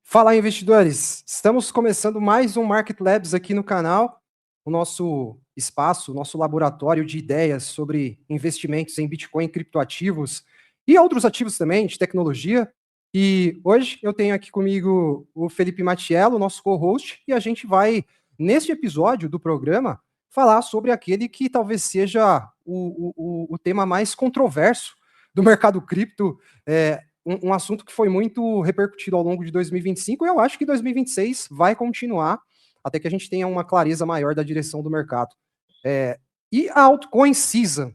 Fala, investidores! Estamos começando mais um Market Labs aqui no canal, o nosso espaço, o nosso laboratório de ideias sobre investimentos em Bitcoin, criptoativos e outros ativos também, de tecnologia. E hoje eu tenho aqui comigo o Felipe Matiello, nosso co-host, e a gente vai, neste episódio do programa, falar sobre aquele que talvez seja o tema mais controverso do mercado cripto, um assunto que foi muito repercutido ao longo de 2025, e eu acho que 2026 vai continuar, até que a gente tenha uma clareza maior da direção do mercado. E a altcoin Season?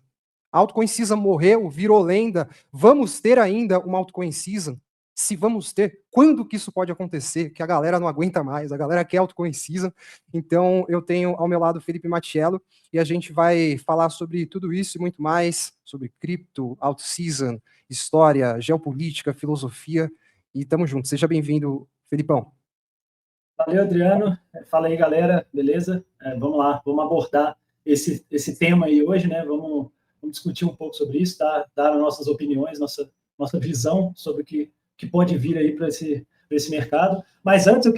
A altcoin Season morreu, virou lenda. Vamos ter ainda uma altcoin Season? Se vamos ter, quando que isso pode acontecer? Que a galera não aguenta mais, a galera quer altcoin Season. Então, eu tenho ao meu lado o Felipe Matiello, e a gente vai falar sobre tudo isso e muito mais, sobre cripto, alt season, história, geopolítica, filosofia, e tamo junto. Seja bem-vindo, Felipão. Valeu, Adriano. Fala aí, galera, beleza? Vamos lá, vamos abordar esse tema aí hoje, né? Vamos discutir um pouco sobre isso, dar nossas opiniões, nossa visão sobre o que pode vir aí para esse mercado. Mas antes eu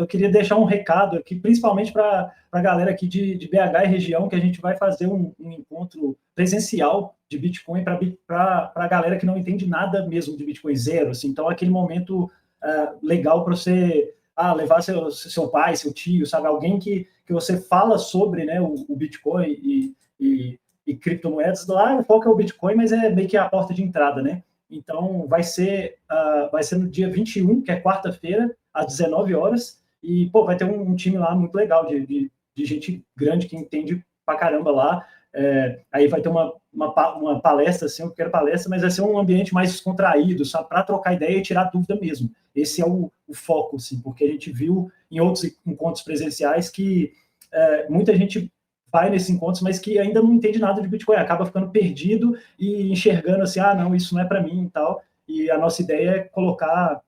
queria deixar um recado aqui, principalmente para a galera aqui de BH e região, que a gente vai fazer um encontro presencial de Bitcoin para a galera que não entende nada mesmo de Bitcoin zero. Assim. Então, é aquele momento legal para você levar seu pai, seu tio, sabe? Alguém que você fala sobre, né, o Bitcoin e criptomoedas. Lá o foco é o Bitcoin, mas é meio que a porta de entrada, né? Então, vai ser no dia 21, que é quarta-feira, às 19 horas, e, pô, vai ter um time lá muito legal, de gente grande que entende pra caramba lá. Aí vai ter uma palestra, assim, eu quero palestra, mas vai ser um ambiente mais descontraído, sabe? Para trocar ideia e tirar dúvida mesmo. Esse é o foco, assim, porque a gente viu em outros encontros presenciais que muita gente vai nesses encontros, mas que ainda não entende nada de Bitcoin, acaba ficando perdido e enxergando assim, não, isso não é para mim e tal. E a nossa ideia é colocar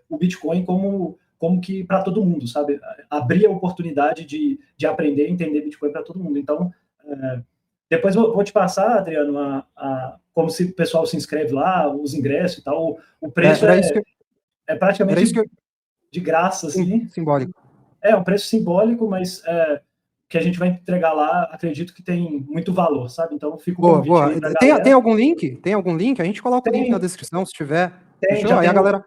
o Bitcoin como que para todo mundo, sabe? Abrir a oportunidade de aprender e entender Bitcoin para todo mundo. Então, depois vou te passar, Adriano, como se o pessoal se inscreve lá, os ingressos e tal. O preço é praticamente de graça, assim. Simbólico. É um preço simbólico, mas que a gente vai entregar lá, acredito que tem muito valor, sabe? Então, fica o convite aí pra galera. Tem algum link? Tem algum link? A gente coloca o link na descrição, se tiver. Tem, Fechou? Aí a galera...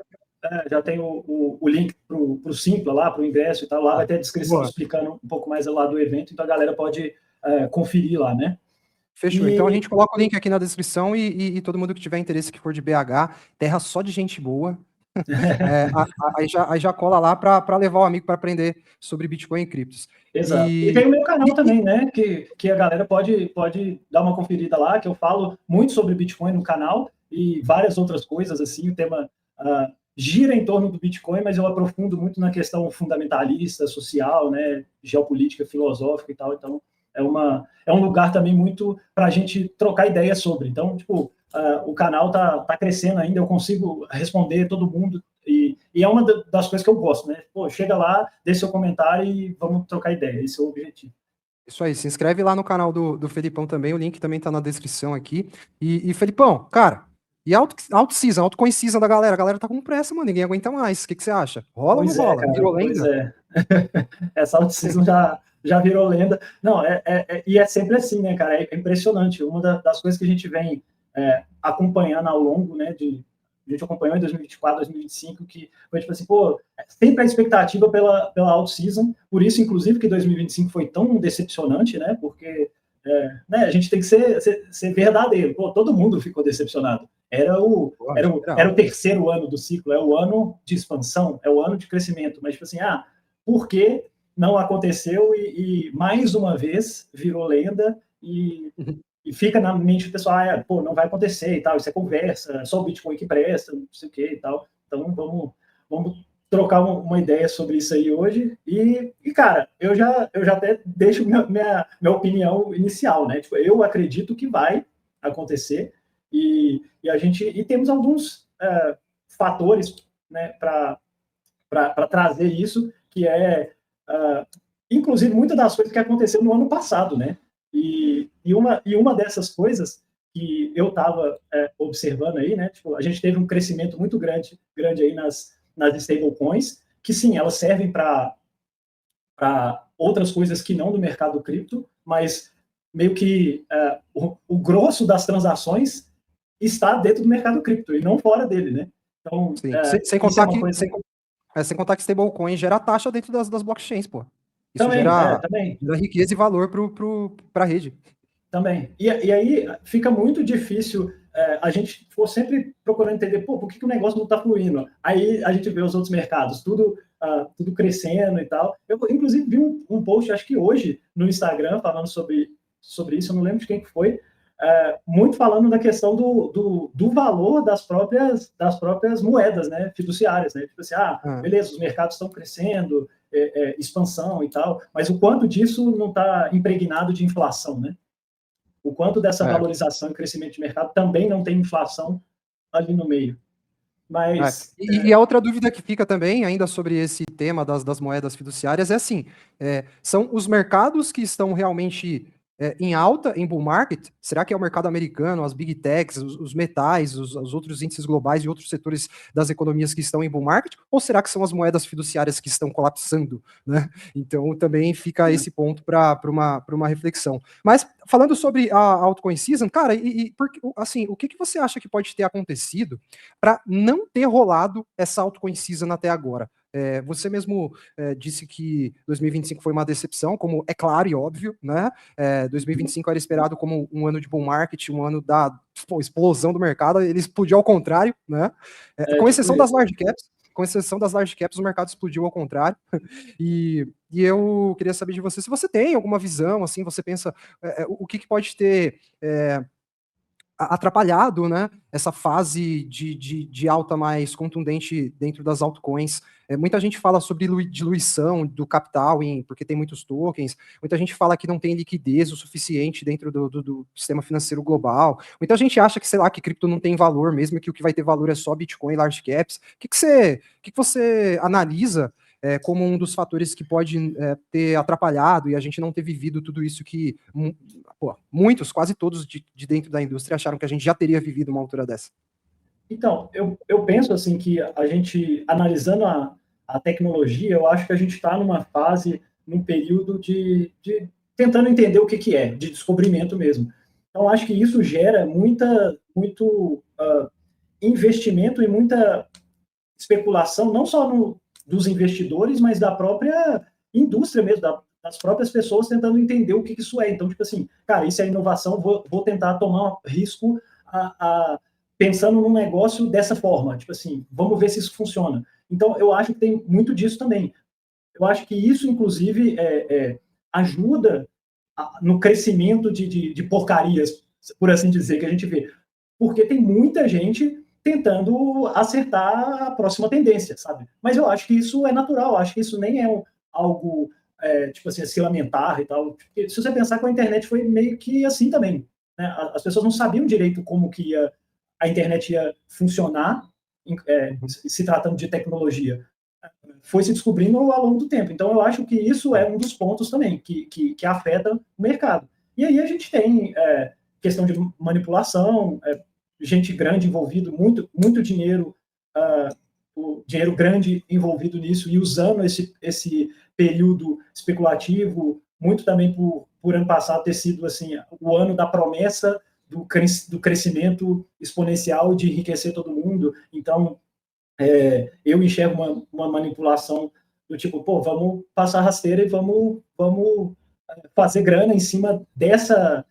já tem o link pro Simpla lá, pro ingresso e tal. Lá vai ter a descrição explicando um pouco mais lá do evento, então a galera pode conferir lá, né? Fechou. Então a gente coloca o link aqui na descrição e todo mundo que tiver interesse que for de BH, terra só de gente boa, aí já cola lá para levar o amigo para aprender sobre Bitcoin e criptos. Exato. E tem o meu canal também, né? Que a galera pode dar uma conferida lá, que eu falo muito sobre Bitcoin no canal e várias outras coisas, assim, o tema gira em torno do Bitcoin, mas eu aprofundo muito na questão fundamentalista, social, né? Geopolítica, filosófica e tal, então é um lugar também muito para a gente trocar ideias sobre. Então, tipo, o canal tá crescendo ainda, eu consigo responder todo mundo, e é uma das coisas que eu gosto, né? Pô, chega lá, deixa seu comentário e vamos trocar ideia, esse é o objetivo. Isso aí, se inscreve lá no canal do Felipão também, o link também tá na descrição aqui. E Felipão, cara, e out-season, altcoin season da galera, a galera tá com pressa, mano, ninguém aguenta mais, o que você acha? Rola ou não rola? Cara, virou lenda? Pois é. Essa out-season já virou lenda. Não, e é sempre assim, né, cara? É impressionante. Uma das coisas que a gente vem acompanhando ao longo, né, a gente acompanhou em 2024, 2025, que foi tipo assim, pô, sempre a expectativa pela out-season, por isso, inclusive, que 2025 foi tão decepcionante, né, porque né, a gente tem que ser verdadeiro. Pô, todo mundo ficou decepcionado. Era o terceiro ano do ciclo, é o ano de expansão, é o ano de crescimento, mas tipo assim, por que não aconteceu e mais uma vez virou lenda e fica na mente do pessoal, pô, não vai acontecer e tal, isso é conversa, só o Bitcoin que presta, não sei o que e tal. Então, vamos trocar uma ideia sobre isso aí hoje. E cara, eu já até deixo minha opinião inicial, né? Tipo, eu acredito que vai acontecer e temos alguns fatores, né, para trazer isso, que inclusive muitas das coisas que aconteceram no ano passado, né? E uma dessas coisas que eu estava observando aí, né? Tipo, a gente teve um crescimento muito grande aí nas stablecoins, que sim, elas servem para outras coisas que não do mercado cripto, mas meio que o grosso das transações está dentro do mercado cripto e não fora dele, né? Então, Sim. Sem isso é contar uma que, coisa... sem contar que stablecoin gera taxa dentro das blockchains, pô. Isso Também, gera também. riqueza e valor para a rede. Também. E aí fica muito difícil, a gente for sempre procurando entender, pô, por que o negócio não está fluindo? Aí a gente vê os outros mercados, tudo crescendo e tal. Eu, inclusive, vi um post, acho que hoje, no Instagram, falando sobre isso, eu não lembro de quem que foi, muito falando da questão do valor das próprias moedas, né, fiduciárias, né? Tipo assim, beleza, os mercados estão crescendo, expansão e tal, mas o quanto disso não está impregnado de inflação, né? O quanto dessa valorização e crescimento de mercado também não tem inflação ali no meio. Mas... E a outra dúvida que fica também, ainda sobre esse tema das moedas fiduciárias, é assim, são os mercados que estão realmente em alta, em bull market? Será que é o mercado americano, as big techs, os metais, os outros índices globais e outros setores das economias que estão em bull market? Ou será que são as moedas fiduciárias que estão colapsando, né? Então também fica esse ponto para uma reflexão. Mas falando sobre a altcoin season, cara, assim, o que você acha que pode ter acontecido para não ter rolado essa altcoin season até agora? Você mesmo disse que 2025 foi uma decepção, como é claro e óbvio, né? 2025 era esperado como um ano de bull market, um ano da explosão do mercado, ele explodiu ao contrário, né? Com exceção das large caps. Com exceção das large caps, o mercado explodiu ao contrário. E eu queria saber de você se você tem alguma visão, assim, você pensa o que pode ter atrapalhado, né, essa fase de alta mais contundente dentro das altcoins. Muita gente fala sobre diluição do capital, porque tem muitos tokens, muita gente fala que não tem liquidez o suficiente dentro do sistema financeiro global, muita gente acha que, sei lá, que cripto não tem valor mesmo, que o que vai ter valor é só Bitcoin e large caps. O que você analisa como um dos fatores que pode ter atrapalhado e a gente não ter vivido tudo isso que muitos, quase todos de dentro da indústria acharam que a gente já teria vivido uma altura dessa? Então, eu penso assim que a gente, analisando a tecnologia, eu acho que a gente está numa fase, num período de tentando entender o que é, de descobrimento mesmo. Então, acho que isso gera muito investimento e muita especulação, não só dos investidores, mas da própria indústria mesmo, das próprias pessoas tentando entender o que isso é. Então, tipo assim, cara, isso é inovação, vou tentar tomar risco pensando num negócio dessa forma. Tipo assim, vamos ver se isso funciona. Então, eu acho que tem muito disso também. Eu acho que isso, inclusive, ajuda no crescimento de porcarias, por assim dizer, que a gente vê. Porque tem muita gente tentando acertar a próxima tendência, sabe? Mas eu acho que isso é natural, acho que isso nem é algo, tipo assim, a se lamentar e tal. Porque se você pensar que a internet foi meio que assim também, né? As pessoas não sabiam direito como que a internet ia funcionar, se tratando de tecnologia. Foi se descobrindo ao longo do tempo. Então, eu acho que isso é um dos pontos também que afeta o mercado. E aí a gente tem questão de manipulação, gente grande envolvido, muito dinheiro, o dinheiro grande envolvido nisso e usando esse período especulativo, muito também por ano passado ter sido assim o ano da promessa do crescimento exponencial de enriquecer todo mundo. Então, eu enxergo uma manipulação do tipo, pô, vamos passar rasteira e vamos fazer grana em cima dessa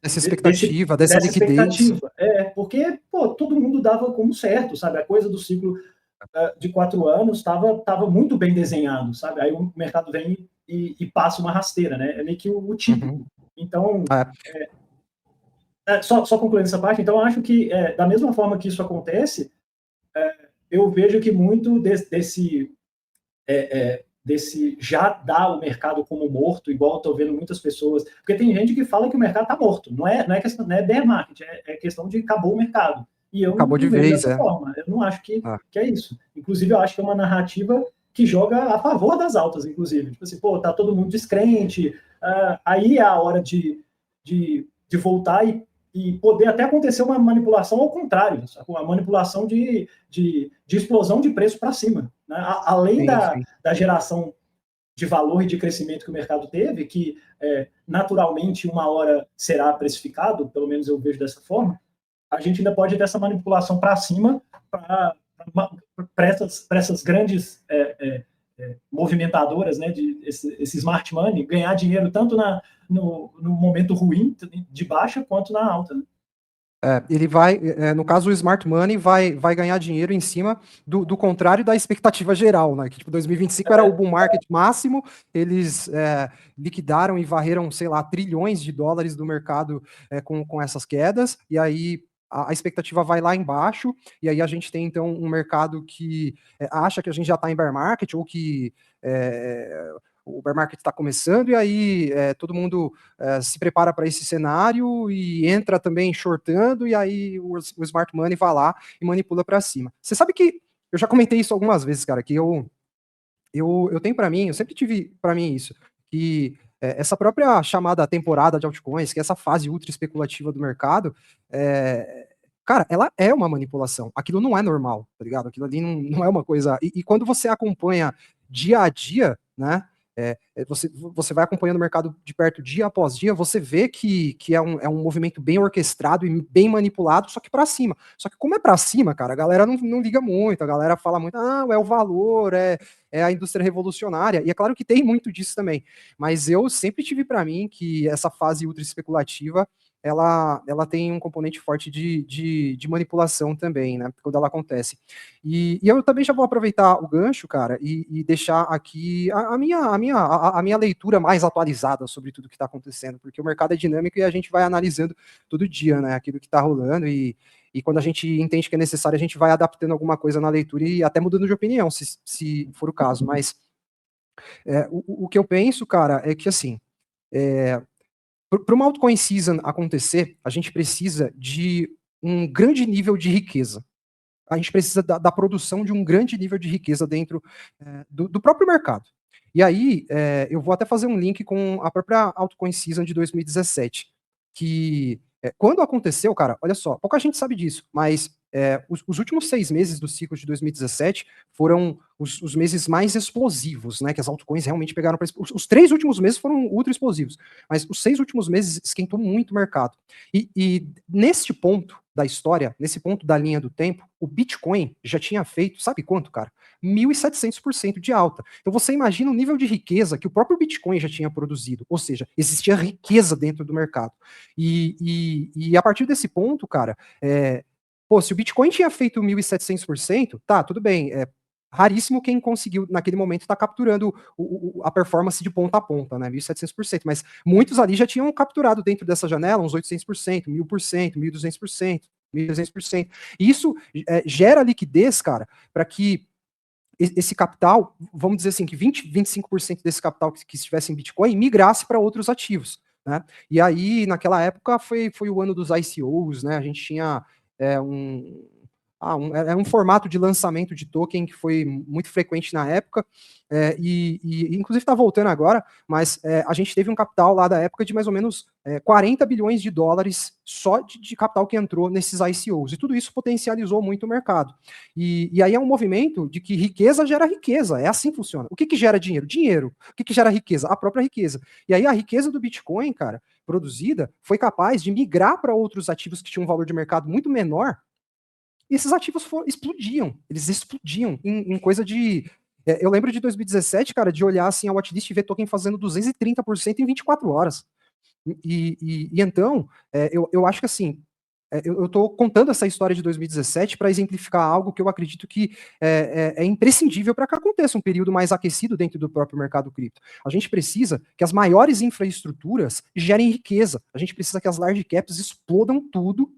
expectativa, dessa liquidez. Expectativa. Porque, pô, todo mundo dava como certo, sabe? A coisa do ciclo de 4 anos estava muito bem desenhado, sabe? Aí o mercado vem e passa uma rasteira, né? É meio que o típico. Uhum. Então, só concluindo essa parte, então, eu acho que, da mesma forma que isso acontece, eu vejo que muito desse já dar o mercado como morto, igual estou vendo muitas pessoas, porque tem gente que fala que o mercado está morto, não é questão, não é bear market, é questão de acabou o mercado. E eu Acabou de não vejo vez, dessa forma, eu não acho que é isso. Inclusive, eu acho que é uma narrativa que joga a favor das altas, inclusive. Tipo assim, pô, tá todo mundo descrente, aí é a hora de voltar e poder até acontecer uma manipulação ao contrário, uma manipulação de explosão de preço para cima. Né? Além da geração de valor e de crescimento que o mercado teve, que naturalmente uma hora será precificado, pelo menos eu vejo dessa forma, a gente ainda pode ter essa manipulação para cima para essas grandes movimentadoras, né, esse smart money, ganhar dinheiro tanto no momento ruim, de baixa, quanto na alta. Né? Ele vai, no caso, o smart money vai ganhar dinheiro em cima do contrário da expectativa geral, né? Que tipo, 2025 era o bull market máximo, eles liquidaram e varreram, sei lá, trilhões de dólares do mercado com essas quedas, e aí a expectativa vai lá embaixo, e aí a gente tem então um mercado que acha que a gente já está em bear market, ou que o bear market está começando, e aí todo mundo se prepara para esse cenário e entra também shortando, e aí o smart money vai lá e manipula para cima. Você sabe que eu já comentei isso algumas vezes, cara, que eu tenho para mim, eu sempre tive para mim isso, que essa própria chamada temporada de altcoins, que é essa fase ultra especulativa do mercado, cara, ela é uma manipulação. Aquilo não é normal, tá ligado? Aquilo ali não é uma coisa. E quando você acompanha dia a dia, né? Você vai acompanhando o mercado de perto dia após dia, você vê que é um movimento bem orquestrado e bem manipulado, só que para cima. Só que como é para cima, cara, a galera não liga muito, a galera fala muito, é o valor, é a indústria revolucionária, e é claro que tem muito disso também, mas eu sempre tive para mim que essa fase ultra especulativa, ela tem um componente forte de manipulação também, né, quando ela acontece. E eu também já vou aproveitar o gancho, cara, e deixar aqui a minha leitura mais atualizada sobre tudo que está acontecendo, porque o mercado é dinâmico e a gente vai analisando todo dia, né, aquilo que está rolando, e quando a gente entende que é necessário, a gente vai adaptando alguma coisa na leitura e até mudando de opinião, se for o caso. Mas o que eu penso, cara, é que assim, para uma altcoin season acontecer, a gente precisa de um grande nível de riqueza. A gente precisa da produção de um grande nível de riqueza dentro do próprio mercado. E aí, eu vou até fazer um link com a própria altcoin season de 2017, que quando aconteceu, cara, olha só, pouca gente sabe disso, mas os últimos 6 meses do ciclo de 2017 foram os meses mais explosivos, né? Que as altcoins realmente pegaram para os 3 últimos meses foram ultra explosivos, mas os 6 últimos meses esquentou muito o mercado. E neste ponto da história, nesse ponto da linha do tempo, o Bitcoin já tinha feito, sabe quanto, cara? 1.700% de alta. Então você imagina o nível de riqueza que o próprio Bitcoin já tinha produzido, ou seja, existia riqueza dentro do mercado. E a partir desse ponto, cara, se o Bitcoin tinha feito 1.700%, tá, tudo bem, raríssimo quem conseguiu, naquele momento, estar capturando a performance de ponta a ponta, né, 1.700%, mas muitos ali já tinham capturado dentro dessa janela uns 800%, 1.000%, 1.200%, 1.300%. E isso gera liquidez, cara, para que esse capital, vamos dizer assim, que 25% desse capital que estivesse em Bitcoin migrasse para outros ativos, né? E aí, naquela época, foi o ano dos ICOs, né? A gente tinha era um formato de lançamento de token que foi muito frequente na época, e inclusive está voltando agora, mas a gente teve um capital lá da época de mais ou menos 40 bilhões de dólares só de capital que entrou nesses ICOs, e tudo isso potencializou muito o mercado. E aí é um movimento de que riqueza gera riqueza, é assim que funciona. O que gera dinheiro? Dinheiro. O que gera riqueza? A própria riqueza. E aí a riqueza do Bitcoin, cara, produzida, foi capaz de migrar para outros ativos que tinham um valor de mercado muito menor, e esses ativos explodiam, eles explodiam em coisa de... eu lembro de 2017, cara, de olhar assim a watchlist e ver token fazendo 230% em 24 horas. E então, eu acho que assim, eu estou contando essa história de 2017 para exemplificar algo que eu acredito que é imprescindível para que aconteça um período mais aquecido dentro do próprio mercado cripto. A gente precisa que as maiores infraestruturas gerem riqueza, a gente precisa que as large caps explodam tudo.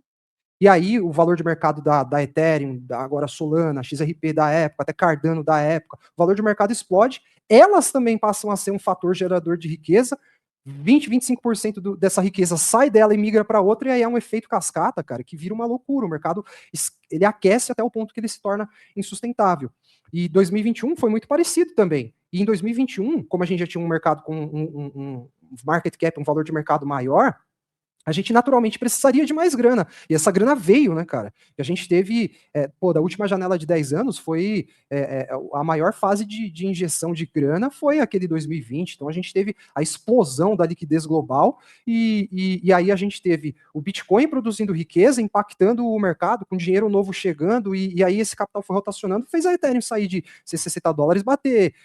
E aí, o valor de mercado da Ethereum, agora Solana, XRP da época, até Cardano da época, o valor de mercado explode, elas também passam a ser um fator gerador de riqueza, 25% dessa riqueza sai dela e migra para outra, e aí é um efeito cascata, cara, que vira uma loucura. O mercado, ele aquece até o ponto que ele se torna insustentável. E 2021 foi muito parecido também. E em 2021, como a gente já tinha um mercado com um market cap, um valor de mercado maior, a gente naturalmente precisaria de mais grana. E essa grana veio, né, cara? E a gente teve, da última janela de 10 anos foi a maior fase de injeção de grana foi aquele 2020. Então a gente teve a explosão da liquidez global e aí a gente teve o Bitcoin produzindo riqueza, impactando o mercado, com dinheiro novo chegando, e aí esse capital foi rotacionando, fez a Ethereum sair de $60, bater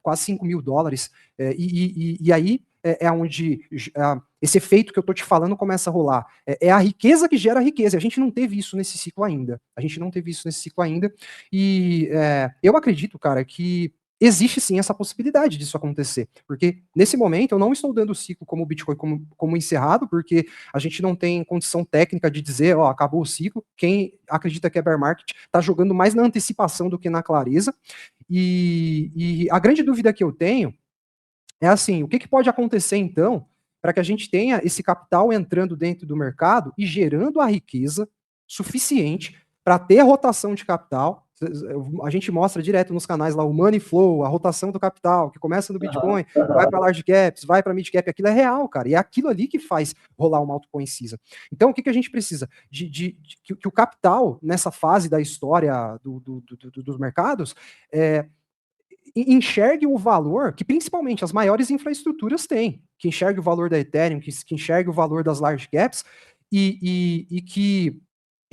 quase $5.000. E aí onde esse efeito que eu tô te falando começa a rolar. É a riqueza que gera riqueza. A gente não teve isso nesse ciclo ainda. E eu acredito, cara, que existe sim essa possibilidade disso acontecer. Porque nesse momento eu não estou dando o ciclo como o Bitcoin como encerrado, porque a gente não tem condição técnica de dizer, ó, acabou o ciclo. Quem acredita que é bear market está jogando mais na antecipação do que na clareza. E a grande dúvida que eu tenho é assim, o que pode acontecer então para que a gente tenha esse capital entrando dentro do mercado e gerando a riqueza suficiente para ter a rotação de capital. A gente mostra direto nos canais lá o money flow, a rotação do capital, que começa no Bitcoin, vai para large caps, vai para mid cap, aquilo é real, cara, e é aquilo ali que faz rolar uma altcoin season. Então, o que a gente precisa? Que o capital, nessa fase da história dos mercados, enxergue o valor que principalmente as maiores infraestruturas têm, que enxergue o valor da Ethereum, que enxergue o valor das large caps e que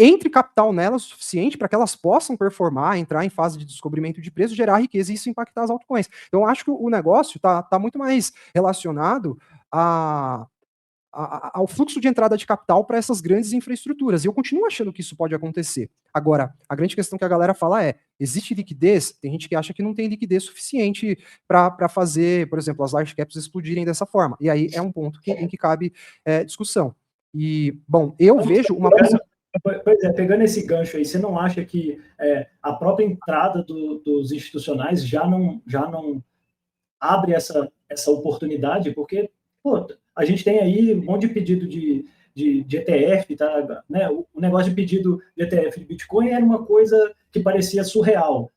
entre capital nelas o suficiente para que elas possam performar, entrar em fase de descobrimento de preço, gerar riqueza e isso impactar as altcoins. Então, eu acho que o negócio está muito mais relacionado ao fluxo de entrada de capital para essas grandes infraestruturas. E eu continuo achando que isso pode acontecer. Agora, a grande questão que a galera fala existe liquidez? Tem gente que acha que não tem liquidez suficiente para fazer, por exemplo, as large caps explodirem dessa forma. E aí é um ponto em que cabe discussão. E, bom, eu vejo uma... Pois é, pegando esse gancho aí, você não acha que a própria entrada dos institucionais já não abre essa oportunidade? Porque, pô, a gente tem aí um monte de pedido de ETF, tá? Né? O negócio de pedido de ETF de Bitcoin era uma coisa que parecia surreal.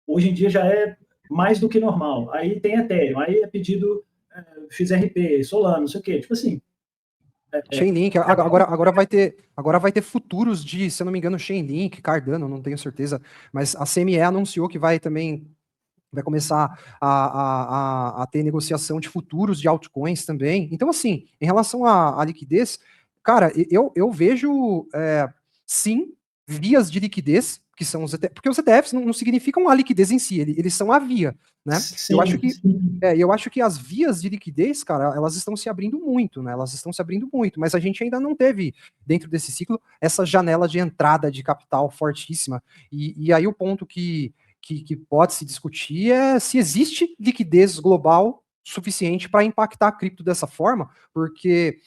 Hoje em dia já é mais do que normal. Aí tem Ethereum, aí é pedido XRP, Solana, não sei o quê. Tipo assim, Chainlink, agora vai ter futuros de, se eu não me engano, Chainlink, Cardano, não tenho certeza, mas a CME anunciou que vai começar a ter negociação de futuros de altcoins também. Então, assim, em relação à liquidez, cara, eu vejo, sim, vias de liquidez, que são os ETFs, porque os ETFs não significam a liquidez em si, eles são a via, né? sim, eu acho que as vias de liquidez, cara, elas estão se abrindo muito, né? Elas estão se abrindo muito, mas a gente ainda não teve, dentro desse ciclo, essa janela de entrada de capital fortíssima. E aí o ponto que pode se discutir é se existe liquidez global suficiente para impactar a cripto dessa forma, porque,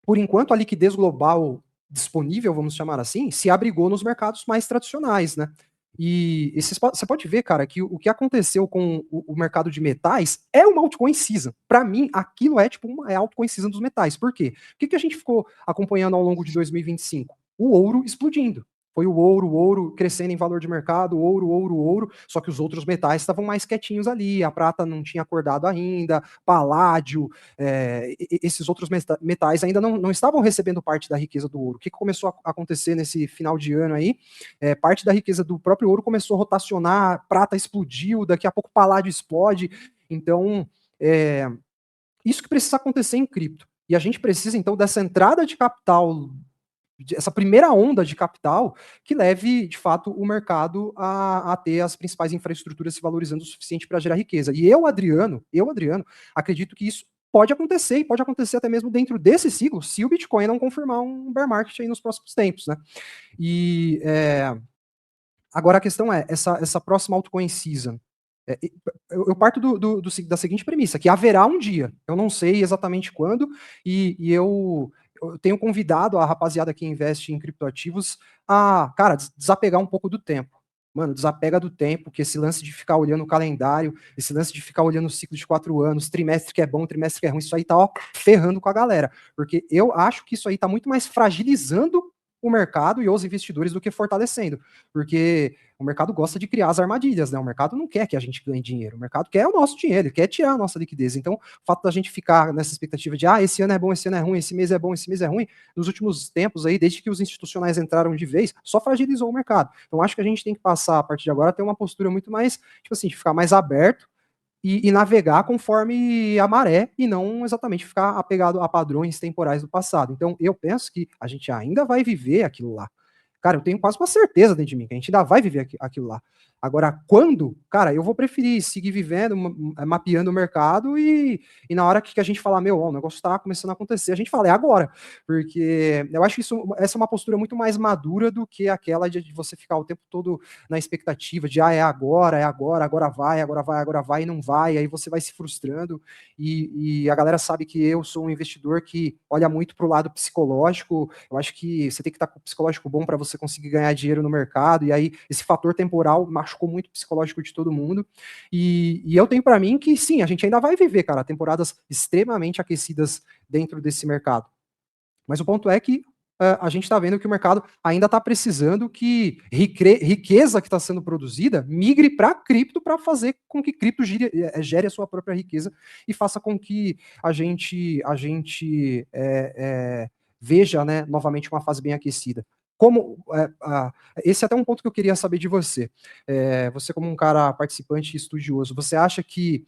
por enquanto, a liquidez global disponível, vamos chamar assim, se abrigou nos mercados mais tradicionais, né? E você pode ver, cara, que o que aconteceu com o mercado de metais é uma altcoin season. Para mim, aquilo é tipo uma altcoin season dos metais. Por quê? O que a gente ficou acompanhando ao longo de 2025? O ouro explodindo. Foi o ouro crescendo em valor de mercado, ouro, só que os outros metais estavam mais quietinhos ali, a prata não tinha acordado ainda, paládio, esses outros metais ainda não estavam recebendo parte da riqueza do ouro. O que começou a acontecer nesse final de ano aí? Parte da riqueza do próprio ouro começou a rotacionar, prata explodiu, daqui a pouco paládio explode, então isso que precisa acontecer em cripto. E a gente precisa, então, dessa entrada de capital, essa primeira onda de capital que leve, de fato, o mercado a ter as principais infraestruturas se valorizando o suficiente para gerar riqueza. E eu, Adriano, acredito que isso pode acontecer, e pode acontecer até mesmo dentro desse ciclo, se o Bitcoin não confirmar um bear market aí nos próximos tempos, né? E agora a questão é, essa próxima altcoin season, eu parto da seguinte premissa, que haverá um dia, eu não sei exatamente quando, e eu tenho convidado a rapaziada que investe em criptoativos a, cara, desapegar um pouco do tempo. Mano, desapega do tempo, que esse lance de ficar olhando o calendário, esse lance de ficar olhando o ciclo de 4 anos, trimestre que é bom, trimestre que é ruim, isso aí tá, ó, ferrando com a galera. Porque eu acho que isso aí tá muito mais fragilizando o mercado e os investidores do que fortalecendo, porque o mercado gosta de criar as armadilhas, né? O mercado não quer que a gente ganhe dinheiro, o mercado quer o nosso dinheiro, ele quer tirar a nossa liquidez. Então, o fato da gente ficar nessa expectativa de, esse ano é bom, esse ano é ruim, esse mês é bom, esse mês é ruim, nos últimos tempos aí, desde que os institucionais entraram de vez, só fragilizou o mercado. Então, acho que a gente tem que passar, a partir de agora, a ter uma postura muito mais, tipo assim, de ficar mais aberto e navegar conforme a maré e não exatamente ficar apegado a padrões temporais do passado. Então, eu penso que a gente ainda vai viver aquilo lá. Cara, eu tenho quase uma certeza dentro de mim que a gente ainda vai viver aquilo lá. Agora, quando? Cara, eu vou preferir seguir vivendo, mapeando o mercado e na hora que a gente falar, o negócio está começando a acontecer, a gente fala, é agora. Porque eu acho que essa é uma postura muito mais madura do que aquela de você ficar o tempo todo na expectativa de, é agora, agora vai, e não vai, aí você vai se frustrando. E a galera sabe que eu sou um investidor que olha muito para o lado psicológico. Eu acho que você tem que estar com o psicológico bom para você conseguir ganhar dinheiro no mercado, e aí esse fator temporal machucou muito o psicológico de todo mundo, e eu tenho para mim que sim, a gente ainda vai viver, cara, temporadas extremamente aquecidas dentro desse mercado. Mas o ponto é que a gente está vendo que o mercado ainda está precisando que riqueza que está sendo produzida migre para cripto para fazer com que cripto gere a sua própria riqueza e faça com que a gente veja, né, novamente uma fase bem aquecida. Esse é até um ponto que eu queria saber de você. Você, como um cara participante e estudioso, você acha que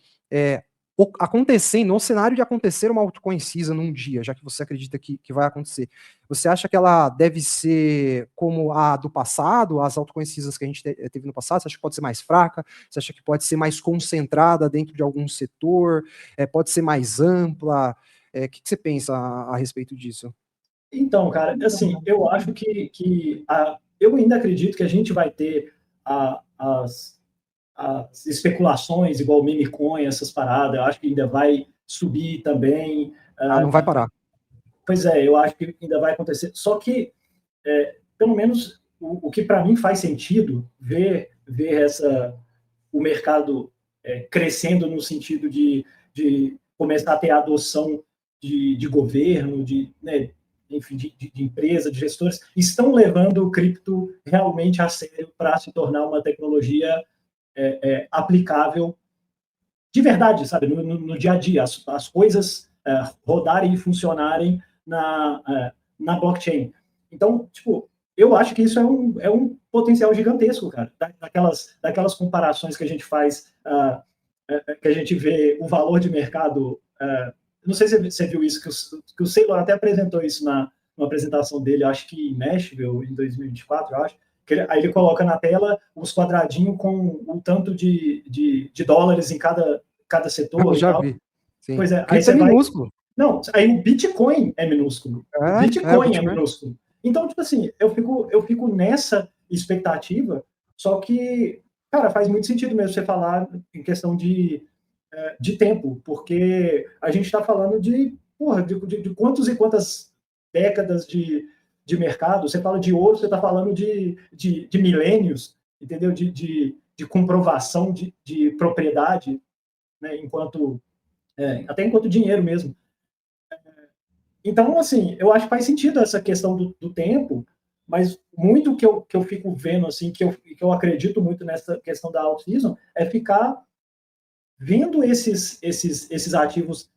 acontecendo, no cenário de acontecer uma altcoin CISA num dia, já que você acredita que vai acontecer, você acha que ela deve ser como a do passado, as altcoins CISAs que a gente teve no passado? Você acha que pode ser mais fraca? Você acha que pode ser mais concentrada dentro de algum setor? Pode ser mais ampla? O que você pensa a respeito disso? Então, cara, assim, eu acho que eu ainda acredito que a gente vai ter as especulações, igual meme coin, essas paradas, eu acho que ainda vai subir também. Não vai parar. Pois é, eu acho que ainda vai acontecer. Só que, pelo menos, o que para mim faz sentido, ver o mercado crescendo no sentido de começar a ter a adoção de governo, enfim, de empresa, de gestores, estão levando o cripto realmente a sério para se tornar uma tecnologia aplicável de verdade, sabe, no dia a dia, as coisas rodarem e funcionarem na blockchain. Então, tipo, eu acho que isso é um potencial gigantesco, cara, daquelas comparações que a gente faz, que a gente vê o valor de mercado. Não sei se você viu isso, que o Saylor até apresentou isso numa apresentação dele, acho que em Nashville, em 2024, eu acho. Aí ele coloca na tela os quadradinhos com o tanto de dólares em cada setor. Eu já vi. Sim. Pois é, aí você minúsculo. Não, aí o Bitcoin é minúsculo. O Bitcoin é minúsculo. Então, tipo assim, eu fico nessa expectativa, só que, cara, faz muito sentido mesmo você falar em questão de tempo, porque a gente está falando de quantos e quantas décadas de mercado. Você fala de ouro, você está falando de milênios, entendeu? De comprovação de propriedade, né? Até enquanto dinheiro mesmo. Então, assim, eu acho que faz sentido essa questão do tempo, mas muito que eu fico vendo, assim, que eu acredito muito nessa questão da alt-season, é ficar vendo esses ativos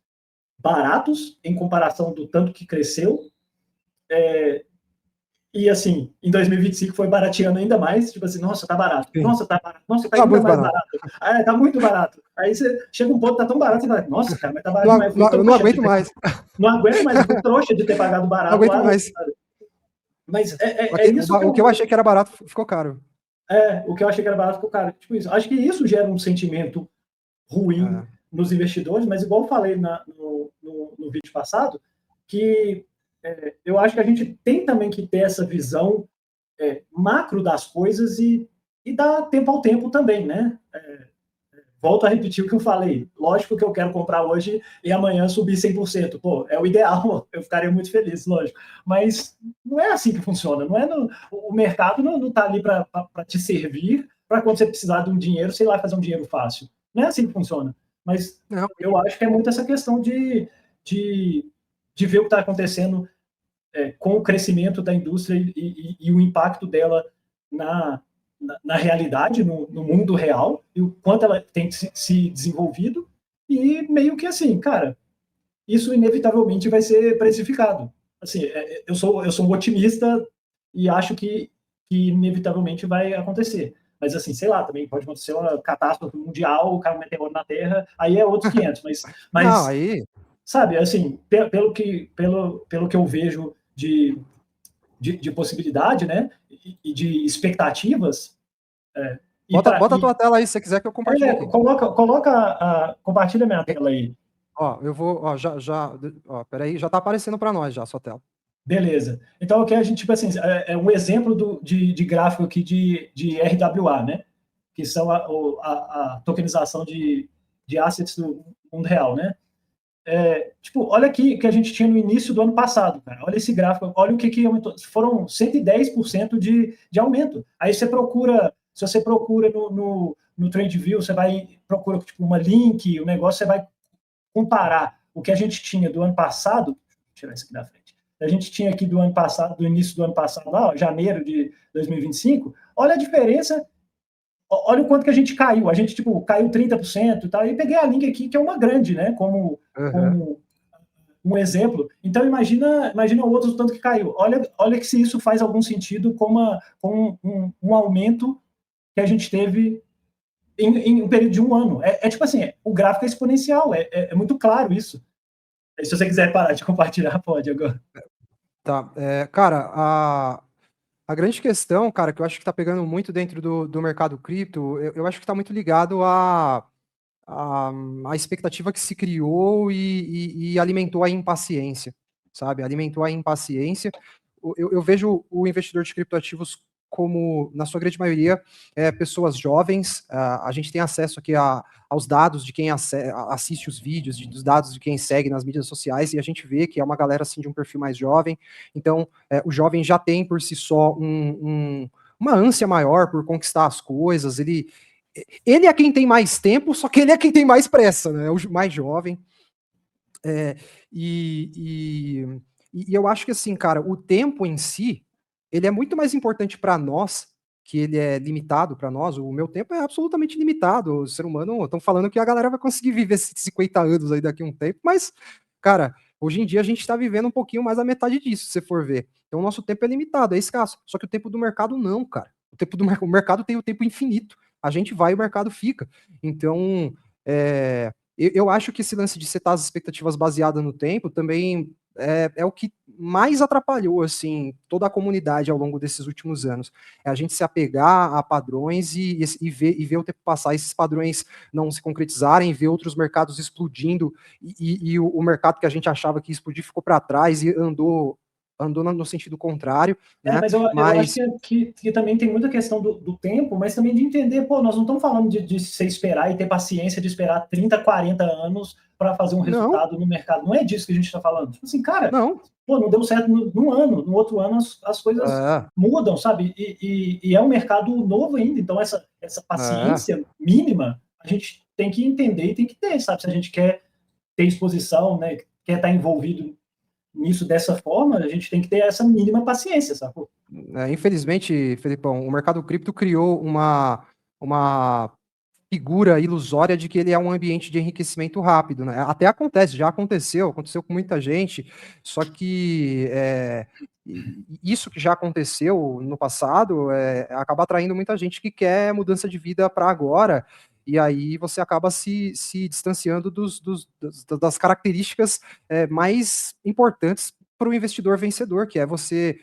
baratos em comparação do tanto que cresceu, e assim, em 2025 foi barateando ainda mais, tipo assim, nossa, tá barato, nossa, tá barato, nossa, tá ainda mais barato. Tá muito barato. Aí você chega um ponto, tá tão barato, você fala, nossa, cara, mas tá barato demais. Eu não aguento mais. Não aguento mais, eu fui trouxa de ter pagado barato. Não aguento mais. Mas é isso o que eu achei que era barato ficou caro. O que eu achei que era barato ficou caro. Tipo isso. Acho que isso gera um sentimento ruim nos investidores, mas igual eu falei no vídeo passado, que eu acho que a gente tem também que ter essa visão macro das coisas e dar tempo ao tempo também, né? Volto a repetir o que eu falei. Lógico que eu quero comprar hoje e amanhã subir 100%. Pô, é o ideal, eu ficaria muito feliz, lógico. Mas não é assim que funciona. Não é o mercado não está ali para te servir, para quando você precisar de um dinheiro, sei lá, fazer um dinheiro fácil. Não é assim que funciona. Mas eu acho que é muito essa questão de ver o que está acontecendo com o crescimento da indústria e o impacto dela na realidade, no mundo real, e o quanto ela tem se desenvolvido, e meio que assim, cara, isso inevitavelmente vai ser precificado. Assim, eu sou um otimista e acho que inevitavelmente vai acontecer. Mas, assim, sei lá, também pode acontecer uma catástrofe mundial, cai um meteoro na Terra, aí é outros 500. Não, Mas aí. sabe, assim, pelo que eu vejo de possibilidade, né, e de expectativas, e, Bota a tua tela aí se você quiser que eu compartilhe aqui. compartilha minha tela aí. Ó, eu vou, ó, ó, peraí, já tá aparecendo para nós já a sua tela. Beleza. Então, aqui a gente, tipo assim, é um exemplo de gráfico aqui de RWA, né? Que são a tokenização de assets do mundo real, né? Tipo, olha aqui que a gente tinha no início do ano passado, cara. Olha esse gráfico, olha o que aumentou. Foram 110% de aumento. Aí você procura, se você procura no TradeView, você procura tipo, uma link, o negócio, você vai comparar o que a gente tinha do ano passado. Deixa eu tirar isso aqui da frente. A gente tinha aqui do ano passado, do início do ano passado, lá, ó, janeiro de 2025. Olha a diferença. Olha o quanto que a gente caiu. A gente, tipo, caiu 30% e tal. E peguei a link aqui, que é uma grande, né? Como um exemplo. Então, imagina o outro tanto que caiu. Olha que se isso faz algum sentido com um aumento que a gente teve em um período de um ano. Tipo assim, o gráfico é exponencial, é muito claro isso. Se você quiser parar de compartilhar, pode agora. Tá, cara, a grande questão, cara, que eu acho que tá pegando muito dentro do mercado cripto, eu acho que tá muito ligado a expectativa que se criou e alimentou a impaciência, sabe? Alimentou a impaciência. Eu vejo o investidor de criptoativos como, na sua grande maioria, pessoas jovens. A gente tem acesso aqui aos dados de quem assiste os vídeos, dos dados de quem segue nas mídias sociais, e a gente vê que é uma galera assim de um perfil mais jovem. Então, o jovem já tem por si só uma ânsia maior por conquistar as coisas. Ele é quem tem mais tempo, só que ele é quem tem mais pressa, né? É o mais jovem. É, e, e eu acho que assim, cara, o tempo em si, ele é muito mais importante para nós, que ele é limitado para nós. O meu tempo é absolutamente limitado. O ser humano, estão falando que a galera vai conseguir viver 50 anos aí daqui a um tempo, mas, cara, hoje em dia a gente está vivendo um pouquinho mais da metade disso, se você for ver. Então o nosso tempo é limitado, é escasso. Só que o tempo do mercado não, cara. O mercado tem o tempo infinito. A gente vai e o mercado fica. Então, eu acho que esse lance de setar as expectativas baseadas no tempo também é o que mais atrapalhou assim toda a comunidade ao longo desses últimos anos. É a gente se apegar a padrões e ver o tempo passar, esses padrões não se concretizarem, ver outros mercados explodindo e o mercado que a gente achava que ia explodir ficou para trás e andou no sentido contrário, né? Mas eu acho que também tem muita questão do tempo, mas também de entender, pô, nós não estamos falando de você esperar e ter paciência de esperar 30, 40 anos para fazer um resultado no mercado. Não é disso que a gente está falando. Tipo assim, cara, não. Pô, não deu certo num ano, no outro ano as coisas mudam, sabe? E é um mercado novo ainda, então essa paciência mínima a gente tem que entender e tem que ter, sabe? Se a gente quer ter exposição, né, quer estar envolvido nisso dessa forma, a gente tem que ter essa mínima paciência, sacou? Infelizmente, Felipão, o mercado cripto criou uma figura ilusória de que ele é um ambiente de enriquecimento rápido, né? Até acontece, já aconteceu com muita gente, só que isso que já aconteceu no passado acaba atraindo muita gente que quer mudança de vida para agora, e aí você acaba se distanciando das características mais importantes para o investidor vencedor, que é você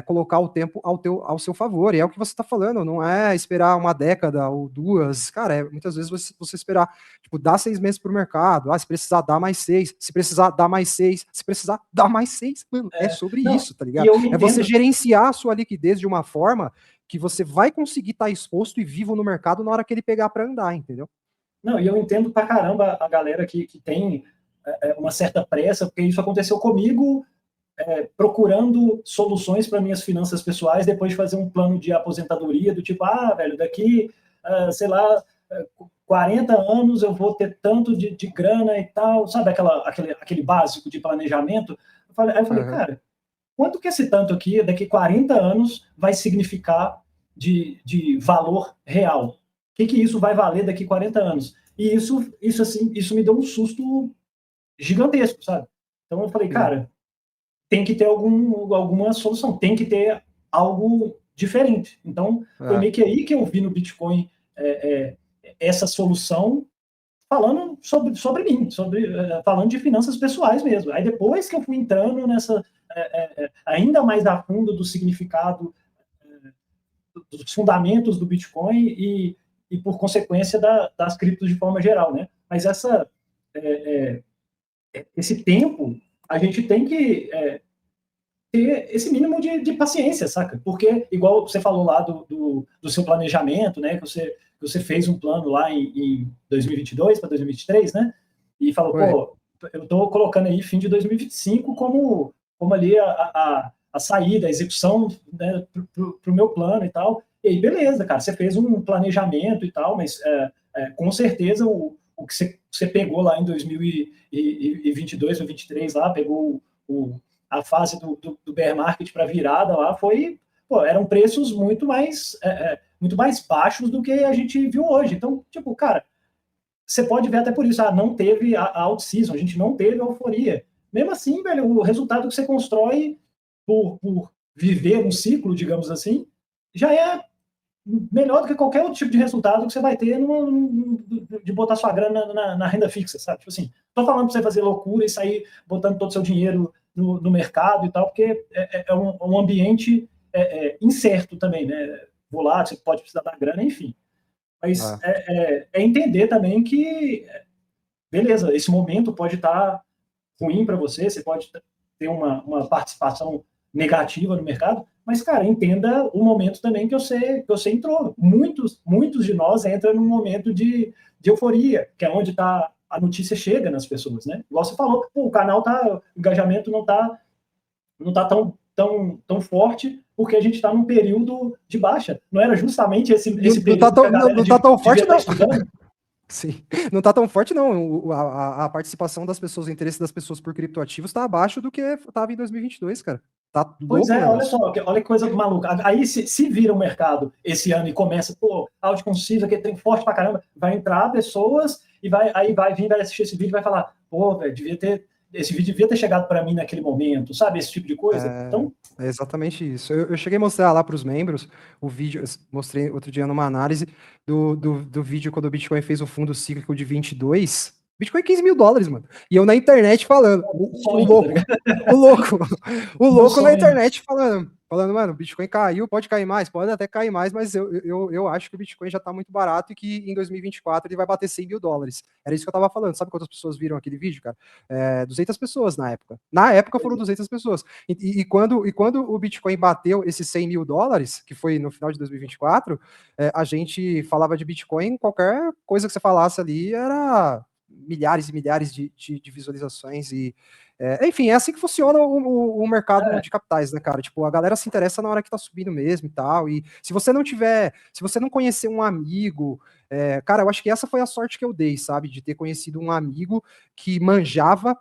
colocar o tempo ao seu favor. E é o que você está falando, não é esperar uma década ou duas. Cara, muitas vezes você esperar, tipo, dar 6 meses para o mercado. Se precisar, dar mais 6. Se precisar, dar mais 6. Se precisar, dar mais 6. Mano, é sobre isso, tá ligado? É você gerenciar a sua liquidez de uma forma que você vai conseguir estar exposto e vivo no mercado na hora que ele pegar para andar, entendeu? Não, e eu entendo pra caramba a galera que tem uma certa pressa, porque isso aconteceu comigo procurando soluções para minhas finanças pessoais depois de fazer um plano de aposentadoria do tipo, velho, daqui, sei lá, 40 anos eu vou ter tanto de grana e tal, sabe aquele básico de planejamento? Aí eu falei, cara, quanto que esse tanto aqui, daqui 40 anos, vai significar de valor real? O que isso vai valer daqui 40 anos? E isso me deu um susto gigantesco, sabe? Então eu falei, cara, tem que ter alguma solução, tem que ter algo diferente. Então, foi meio que aí que eu vi no Bitcoin essa solução falando sobre mim, falando de finanças pessoais mesmo. Aí depois que eu fui entrando nessa ainda mais a fundo do significado, dos fundamentos do Bitcoin e por consequência das criptos de forma geral, né? Mas esse tempo a gente tem que ter esse mínimo de paciência, saca? Porque, igual você falou lá do seu planejamento, né? Que você fez um plano lá em 2022 para 2023, né? E falou, pô, eu estou colocando aí fim de 2025 como ali a saída, a execução, né, para o meu plano e tal. E aí, beleza, cara, você fez um planejamento e tal, mas com certeza o que você pegou lá em 2022 ou 2023 lá, pegou a fase do bear market para virada lá, eram preços muito mais baixos do que a gente viu hoje. Então, tipo, cara, você pode ver até por isso, não teve a out-season, a gente não teve a euforia. Mesmo assim, velho, o resultado que você constrói por viver um ciclo, digamos assim, já é melhor do que qualquer outro tipo de resultado que você vai ter de botar sua grana na renda fixa, sabe? Tipo assim, tô falando para você fazer loucura e sair botando todo o seu dinheiro no mercado e tal, porque é um ambiente incerto também, né? Volátil, você pode precisar da grana, enfim. Mas é entender também que, beleza, esse momento pode estar ruim para você, você pode ter uma participação negativa no mercado, mas, cara, entenda o momento também que você entrou. Muitos de nós entram num momento de euforia, que é onde a notícia chega nas pessoas, né? Igual você falou, o canal o engajamento não tá tão forte porque a gente está num período de baixa. Não era justamente esse período que a galera não tá tão forte, não. Estudando? Sim, não tá tão forte, não. A participação das pessoas, o interesse das pessoas por criptoativos está abaixo do que estava em 2022, cara. Tá louco, pois olha só, olha que coisa maluca. Aí, se vira o mercado esse ano e começa, áudio conciso, aqui tem forte pra caramba, vai entrar pessoas e vai vir, vai assistir esse vídeo e vai falar, velho, esse vídeo devia ter chegado para mim naquele momento, sabe? Esse tipo de coisa. Então, é exatamente isso. Eu cheguei a mostrar lá para os membros o vídeo, mostrei outro dia numa análise do vídeo quando o Bitcoin fez o fundo cíclico de 22. Bitcoin é 15 mil dólares, mano. E eu na internet falando, o louco na internet falando, mano, o Bitcoin caiu, pode cair mais, pode até cair mais, mas eu acho que o Bitcoin já tá muito barato e que em 2024 ele vai bater 100 mil dólares. Era isso que eu tava falando. Sabe quantas pessoas viram aquele vídeo, cara? 200 pessoas na época. Na época foram 200 pessoas. E quando o Bitcoin bateu esses 100 mil dólares, que foi no final de 2024, a gente falava de Bitcoin, qualquer coisa que você falasse ali era milhares e milhares de visualizações e enfim, é assim que funciona o mercado de capitais, né, cara? Tipo, a galera se interessa na hora que tá subindo mesmo e tal. E se você não conhecer um amigo, cara, eu acho que essa foi a sorte que eu dei, sabe? De ter conhecido um amigo que manjava.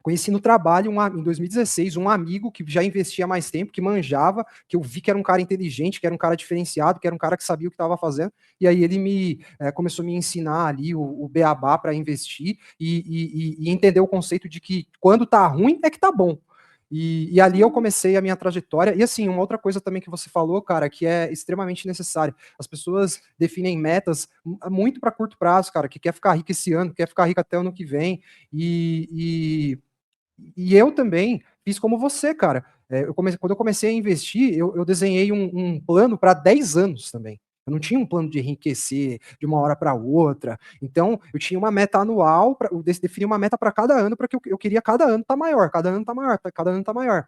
Conheci no trabalho, em 2016, um amigo que já investia há mais tempo, que manjava, que eu vi que era um cara inteligente, que era um cara diferenciado, que era um cara que sabia o que estava fazendo, e aí ele começou a me ensinar ali o beabá para investir e entender o conceito de que quando tá ruim é que tá bom. E ali eu comecei a minha trajetória. E assim, uma outra coisa também que você falou, cara, que é extremamente necessária. As pessoas definem metas muito para curto prazo, cara, que quer ficar rico esse ano, quer ficar rico até o ano que vem. E eu também fiz como você, cara. Quando eu comecei a investir, eu desenhei um plano para 10 anos também. Eu não tinha um plano de enriquecer de uma hora para outra. Então, eu tinha uma meta anual, eu defini uma meta para cada ano, porque eu queria cada ano tá maior, cada ano tá maior, cada ano tá maior.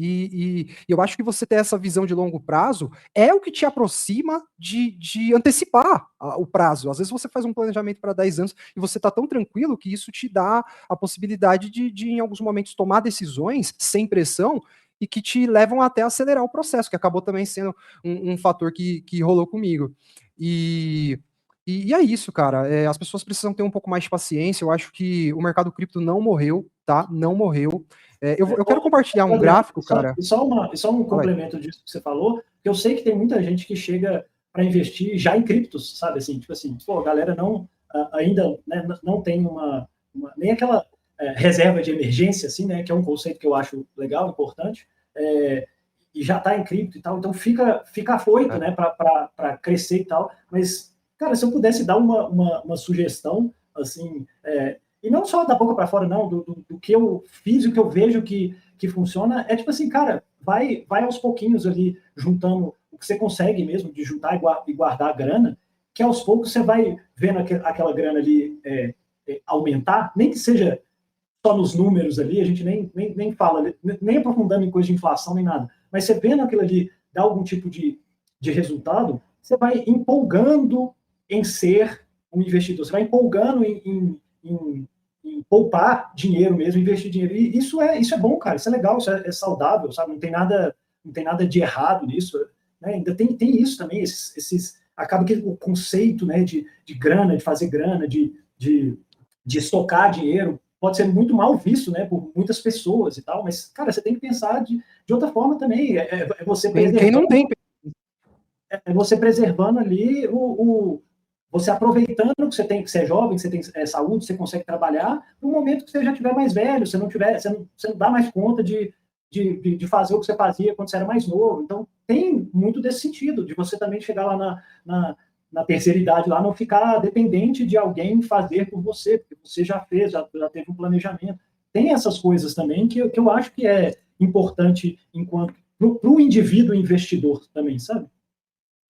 E eu acho que você ter essa visão de longo prazo é o que te aproxima de antecipar o prazo. Às vezes você faz um planejamento para 10 anos e você está tão tranquilo que isso te dá a possibilidade de, em alguns momentos, tomar decisões sem pressão e que te levam até acelerar o processo, que acabou também sendo um fator que rolou comigo. E é isso, cara. As pessoas precisam ter um pouco mais de paciência. Eu acho que o mercado cripto não morreu, tá? Não morreu. Eu quero compartilhar um Adriano, gráfico, cara. só um Fala aí. complemento disso que você falou, que eu sei que tem muita gente que chega para investir já em criptos, sabe? Assim, tipo assim, pô, a galera não ainda, né, não tem nem aquela reserva de emergência, assim, né? Que é um conceito que eu acho legal, importante, e já está em cripto e tal, então fica afoito, É. né? Para crescer e tal. Mas, cara, se eu pudesse dar uma sugestão, assim, e não só da boca para fora, não, do que eu fiz e o que eu vejo que funciona, é tipo assim, cara, vai aos pouquinhos ali, juntando o que você consegue mesmo, de juntar e guardar a grana, que aos poucos você vai vendo aquela grana ali aumentar, nem que seja só nos números ali, a gente nem fala, nem aprofundando em coisa de inflação, nem nada, mas você vendo aquilo ali dar algum tipo de resultado, você vai empolgando em ser um investidor, você vai empolgando em poupar dinheiro mesmo, investir dinheiro. E isso é bom, cara, isso é legal, isso é saudável, sabe? Não tem nada de errado nisso. Né? Ainda tem isso também, acaba que o conceito, né, de grana, de fazer grana, de estocar dinheiro, pode ser muito mal visto, né, por muitas pessoas e tal, mas, cara, você tem que pensar de outra forma também, você Quem não tem. você preservando ali você aproveitando que você tem, que você é jovem, que você tem saúde, você consegue trabalhar, no momento que você já tiver mais velho, você não dá mais conta de fazer o que você fazia quando você era mais novo. Então, tem muito desse sentido, de você também chegar lá na terceira idade, lá não ficar dependente de alguém fazer por você, porque você já fez, já teve um planejamento. Tem essas coisas também que eu acho que é importante enquanto para o indivíduo investidor também, sabe?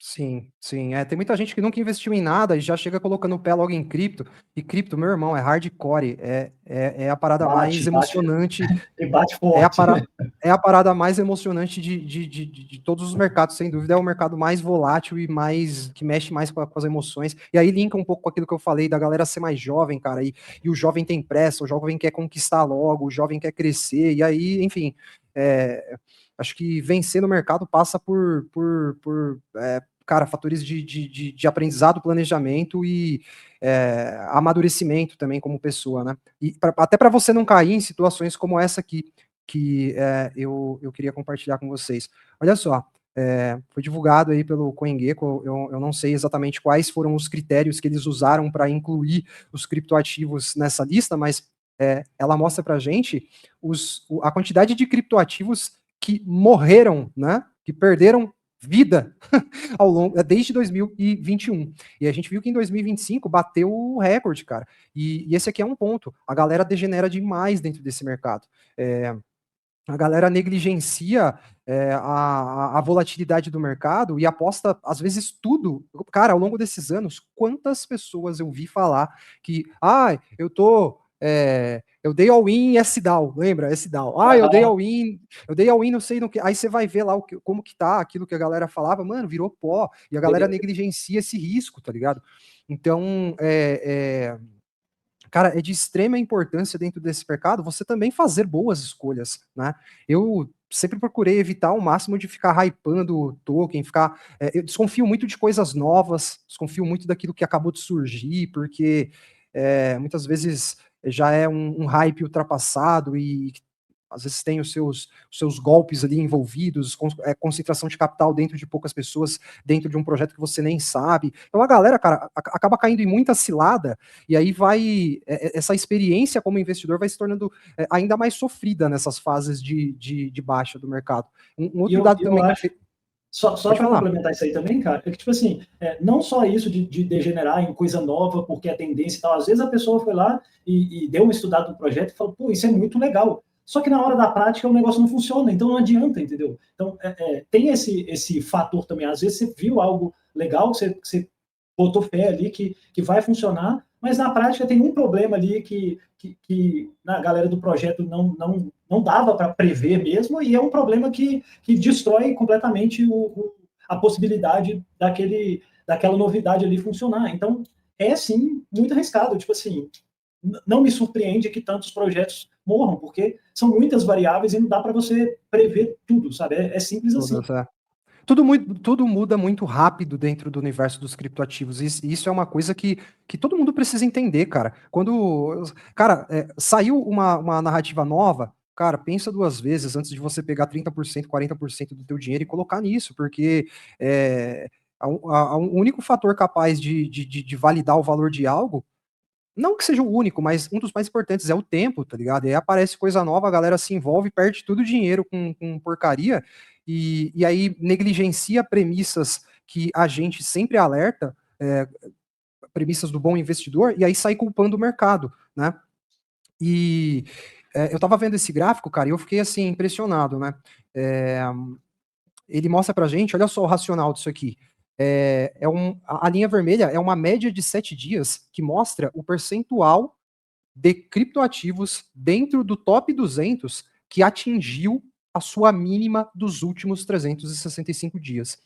Sim, sim. Tem muita gente que nunca investiu em nada e já chega colocando o pé logo em cripto. E cripto, meu irmão, é hardcore. É a parada mais emocionante. E bate É a, forte. para, é a parada mais emocionante de todos os mercados, sem dúvida. É o mercado mais volátil e mais que mexe mais com as emoções. E aí linka um pouco com aquilo que eu falei da galera ser mais jovem, cara. E o jovem tem pressa, o jovem quer conquistar logo, o jovem quer crescer. E aí, enfim. Acho que vencer no mercado passa cara, fatores de aprendizado, planejamento e amadurecimento também como pessoa, né? E até para você não cair em situações como essa aqui, que eu queria compartilhar com vocês. Olha só, foi divulgado aí pelo CoinGecko, eu não sei exatamente quais foram os critérios que eles usaram para incluir os criptoativos nessa lista, mas ela mostra para a gente a quantidade de criptoativos que morreram, né? Que perderam vida ao longo desde 2021. E a gente viu que em 2025 bateu o recorde, cara. E esse aqui é um ponto. A galera degenera demais dentro desse mercado. A galera negligencia a volatilidade do mercado e aposta, às vezes, tudo. Cara, ao longo desses anos, quantas pessoas eu vi falar que, eu dei all-in em S-Dow, lembra? S-Dow. Eu dei all-in, não sei no que. Aí você vai ver lá como que tá aquilo que a galera falava, mano, virou pó. E a galera negligencia esse risco, tá ligado? Então, cara, é de extrema importância dentro desse mercado você também fazer boas escolhas, né? Eu sempre procurei evitar ao máximo de ficar hypando token, eu desconfio muito de coisas novas, desconfio muito daquilo que acabou de surgir, porque muitas vezes já é um hype ultrapassado e às vezes tem os seus golpes ali envolvidos, concentração de capital dentro de poucas pessoas, dentro de um projeto que você nem sabe. Então a galera, cara, acaba caindo em muita cilada, e aí essa experiência como investidor vai se tornando ainda mais sofrida nessas fases de baixa do mercado. Um E outro dado eu também que eu acho, só Pode para falar. complementar isso aí também, cara, é que, tipo assim, não só isso de degenerar em coisa nova, porque é tendência e tal, às vezes a pessoa foi lá e deu uma estudada no projeto e falou, pô, isso é muito legal. Só que na hora da prática o negócio não funciona, então não adianta, entendeu? Então, tem esse fator também. Às vezes você viu algo legal, você botou fé ali que vai funcionar, mas na prática tem um problema ali que na galera do projeto não dava para prever mesmo, e é um problema que destrói completamente a possibilidade daquela novidade ali funcionar. Então, é sim muito arriscado. Tipo assim, não me surpreende que tantos projetos morram, porque são muitas variáveis e não dá para você prever tudo, sabe? É simples assim. Todas, tudo muda muito rápido dentro do universo dos criptoativos. Isso é uma coisa que todo mundo precisa entender, cara. Cara, saiu uma narrativa nova, cara, pensa duas vezes antes de você pegar 30%, 40% do teu dinheiro e colocar nisso, porque o único fator capaz de validar o valor de algo, não que seja o único, mas um dos mais importantes é o tempo, tá ligado? E aí aparece coisa nova, a galera se envolve, perde tudo o dinheiro com porcaria, e aí negligencia premissas que a gente sempre alerta, premissas do bom investidor, e aí sai culpando o mercado, né? E eu tava vendo esse gráfico, cara, e eu fiquei assim, impressionado, né? É, ele mostra pra gente, olha só o racional disso aqui. A linha vermelha é uma média de 7 dias que mostra o percentual de criptoativos dentro do top 200 que atingiu a sua mínima dos últimos 365 dias.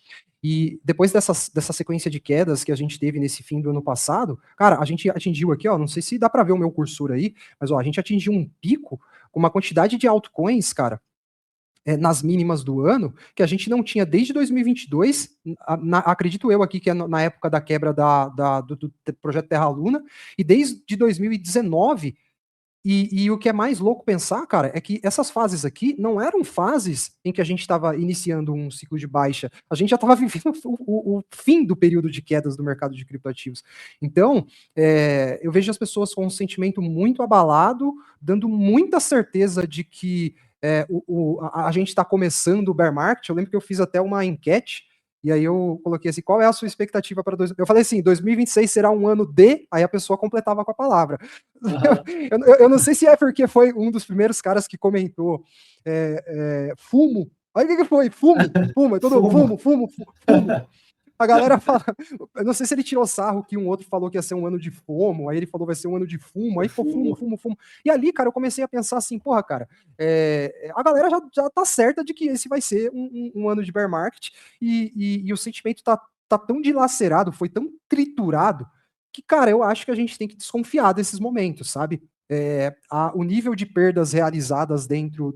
E depois dessa sequência de quedas que a gente teve nesse fim do ano passado, cara, a gente atingiu aqui, ó, não sei se dá para ver o meu cursor aí, mas ó, a gente atingiu um pico com uma quantidade de altcoins, cara, nas mínimas do ano, que a gente não tinha desde 2022, acredito eu aqui que é na época da quebra do projeto Terra Luna, e desde 2019. E o que é mais louco pensar, cara, é que essas fases aqui não eram fases em que a gente estava iniciando um ciclo de baixa. A gente já estava vivendo o fim do período de quedas do mercado de criptoativos. Então, eu vejo as pessoas com um sentimento muito abalado, dando muita certeza de que a gente está começando o bear market. Eu lembro que eu fiz até uma enquete. E aí eu coloquei assim, qual é a sua expectativa para Eu falei assim, 2026 será um ano de... Aí a pessoa completava com a palavra. Uhum. Eu não sei se é porque foi um dos primeiros caras que comentou fumo. Olha o que foi, fumo, fumo, é todo fumo. A galera fala, eu não sei se ele tirou sarro que um outro falou que ia ser um ano de FOMO, aí ele falou vai ser um ano de fumo, aí ficou fumo. E ali, cara, eu comecei a pensar assim, porra, cara, a galera já tá certa de que esse vai ser um ano de bear market, e o sentimento tá tão dilacerado, foi tão triturado, que, cara, eu acho que a gente tem que desconfiar desses momentos, sabe? O nível de perdas realizadas dentro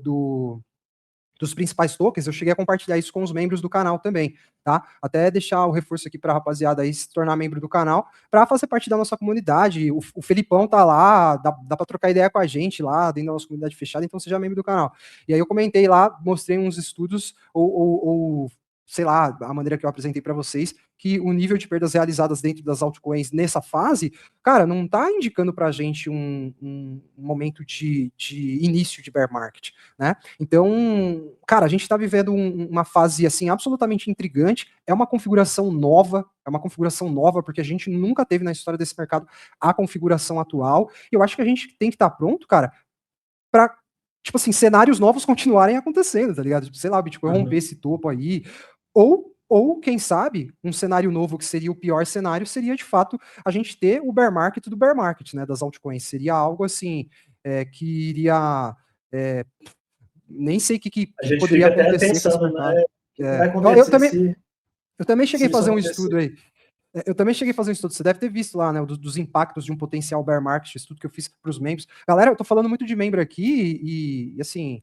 dos principais tokens, eu cheguei a compartilhar isso com os membros do canal também, tá? Até deixar o reforço aqui para a rapaziada aí se tornar membro do canal, para fazer parte da nossa comunidade. O Felipão tá lá, dá para trocar ideia com a gente lá, dentro da nossa comunidade fechada, então seja membro do canal. E aí eu comentei lá, mostrei uns estudos, ou sei lá, a maneira que eu apresentei para vocês, que o nível de perdas realizadas dentro das altcoins nessa fase, cara, não tá indicando pra gente um momento de início de bear market, né? Então, cara, a gente está vivendo uma fase assim absolutamente intrigante. É uma configuração nova, porque a gente nunca teve na história desse mercado a configuração atual. E eu acho que a gente tem que estar pronto, cara, para tipo assim, cenários novos continuarem acontecendo, tá ligado? Tipo, sei lá, o Bitcoin romper esse topo aí, ou, quem sabe, um cenário novo que seria o pior cenário seria, de fato, a gente ter o bear market do bear market, né, das altcoins. Seria algo assim, que iria... nem sei o que poderia acontecer com esse mercado. Eu também cheguei a fazer um estudo aí. Eu também cheguei a fazer um estudo, você deve ter visto lá, né, dos impactos de um potencial bear market, estudo que eu fiz para os membros. Galera, eu tô falando muito de membro aqui e assim,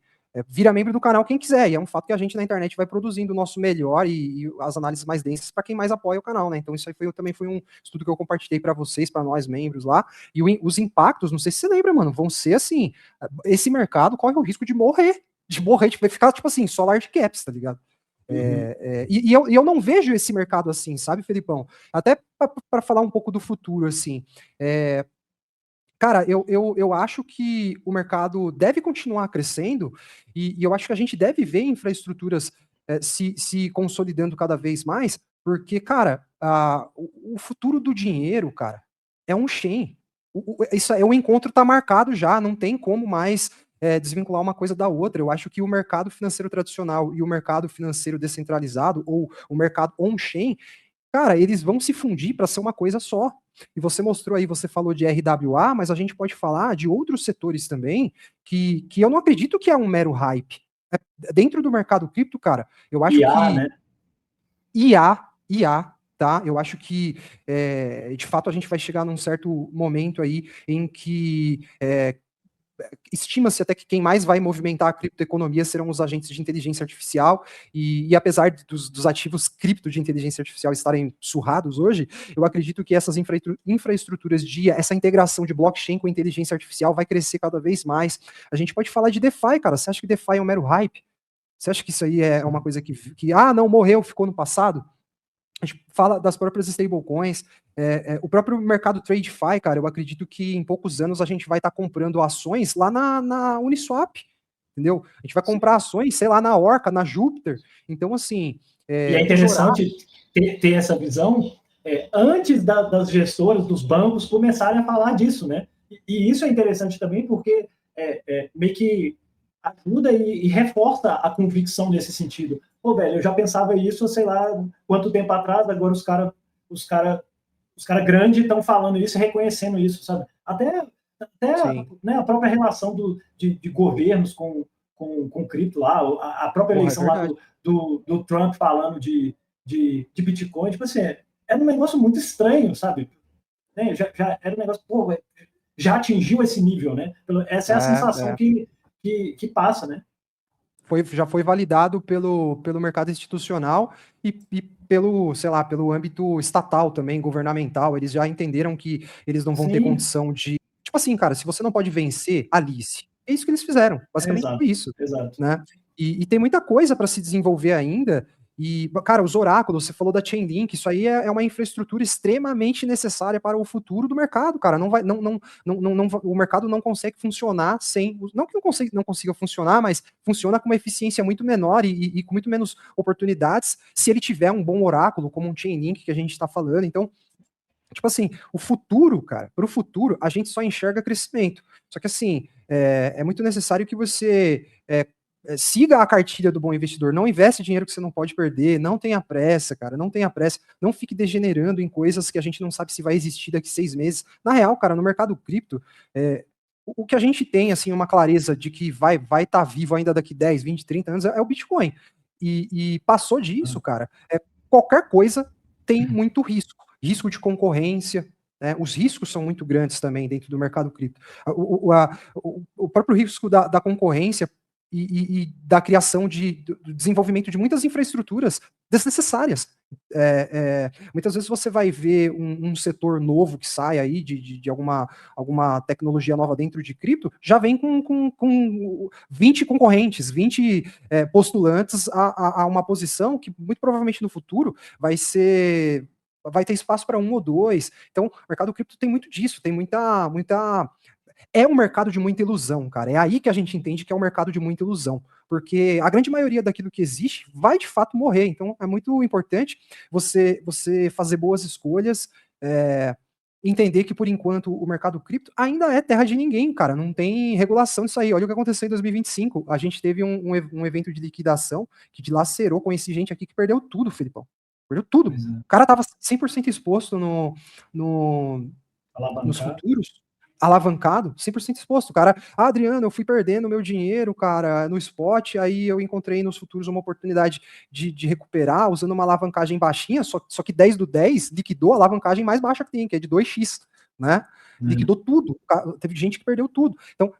vira membro do canal quem quiser, e é um fato que a gente na internet vai produzindo o nosso melhor e as análises mais densas para quem mais apoia o canal, né? Então isso aí também foi um estudo que eu compartilhei para vocês, para nós membros lá, e os impactos, não sei se você lembra, mano, vão ser assim, esse mercado corre o risco de morrer, tipo, vai ficar tipo assim, só large caps, tá ligado? E eu não vejo esse mercado assim, sabe, Felipão? Até para falar um pouco do futuro, assim. Cara, eu acho que o mercado deve continuar crescendo e eu acho que a gente deve ver infraestruturas se consolidando cada vez mais, porque, cara, o futuro do dinheiro, cara, é um chain. O encontro está marcado já, não tem como mais desvincular uma coisa da outra. Eu acho que o mercado financeiro tradicional e o mercado financeiro descentralizado, ou o mercado on-chain, cara, eles vão se fundir para ser uma coisa só. E você mostrou aí, você falou de RWA, mas a gente pode falar de outros setores também que eu não acredito que é um mero hype. Dentro do mercado cripto, cara, eu acho que né? IA, tá? Eu acho que, de fato, a gente vai chegar num certo momento aí em que estima-se até que quem mais vai movimentar a criptoeconomia serão os agentes de inteligência artificial, e apesar dos ativos cripto de inteligência artificial estarem surrados hoje, eu acredito que essas infraestruturas essa integração de blockchain com inteligência artificial vai crescer cada vez mais. A gente pode falar de DeFi, cara. Você acha que DeFi é um mero hype? Você acha que isso aí é uma coisa que não, morreu, ficou no passado? A gente fala das próprias stablecoins, o próprio mercado TradeFi, cara, eu acredito que em poucos anos a gente vai estar comprando ações lá na Uniswap, entendeu? A gente vai comprar ações, sei lá, na Orca, na Júpiter. Então, assim... E é interessante ter essa visão antes das gestoras, dos bancos começarem a falar disso, né? E isso é interessante também porque meio que ajuda e reforça a convicção nesse sentido. Pô, velho, eu já pensava isso, sei lá, quanto tempo atrás, agora os cara grandes estão falando isso e reconhecendo isso, sabe? Até né, a própria relação de governos com cripto lá, a própria eleição lá do Trump falando de Bitcoin, tipo assim, era um negócio muito estranho, sabe? Né? Já era um negócio, pô, já atingiu esse nível, né? Essa é a sensação que passa, né? Já foi validado pelo mercado institucional e pelo, sei lá, pelo âmbito estatal também, governamental. Eles já entenderam que eles não vão ter condição de... Tipo assim, cara, se você não pode vencer, alice. É isso que eles fizeram. Basicamente foi isso. Exato. Né? E tem muita coisa para se desenvolver ainda. E, cara, os oráculos, você falou da Chainlink, isso aí é uma infraestrutura extremamente necessária para o futuro do mercado, cara. O mercado não consegue funcionar sem. Não que não consiga funcionar, mas funciona com uma eficiência muito menor e com muito menos oportunidades se ele tiver um bom oráculo, como um Chainlink que a gente está falando. Então, tipo assim, o futuro, cara, para o futuro, a gente só enxerga crescimento. Só que, assim, é muito necessário que você siga a cartilha do bom investidor, não investe dinheiro que você não pode perder, não tenha pressa, cara, não tenha pressa, não fique degenerando em coisas que a gente não sabe se vai existir daqui 6 meses. Na real, cara, no mercado cripto, o que a gente tem, assim, uma clareza de que vai estar vivo ainda daqui 10, 20, 30 anos é o Bitcoin. E passou disso, cara, qualquer coisa tem muito risco de concorrência, né? Os riscos são muito grandes também dentro do mercado cripto. O próprio risco da concorrência e da criação do desenvolvimento de muitas infraestruturas desnecessárias. Muitas vezes você vai ver um setor novo que sai aí de alguma tecnologia nova dentro de cripto, já vem com 20 concorrentes, 20 postulantes a uma posição que muito provavelmente no futuro vai ter espaço para um ou dois. Então, o mercado cripto tem muito disso, tem muita é um mercado de muita ilusão, cara. É aí que a gente entende que é um mercado de muita ilusão, porque a grande maioria daquilo que existe vai de fato morrer. Então é muito importante você fazer boas escolhas, entender que por enquanto o mercado cripto ainda é terra de ninguém, cara. Não tem regulação disso aí. Olha o que aconteceu em 2025. A gente teve um evento de liquidação que dilacerou. Conheci gente aqui que perdeu tudo, Filipão. Perdeu tudo. O cara tava 100% exposto nos futuros, alavancado, 100% exposto. O cara, Adriano, eu fui perdendo meu dinheiro, cara, no spot, aí eu encontrei nos futuros uma oportunidade de recuperar usando uma alavancagem baixinha, só que 10 do 10 liquidou a alavancagem mais baixa que tem, que é de 2x, né? Liquidou tudo. Teve gente que perdeu tudo. Então,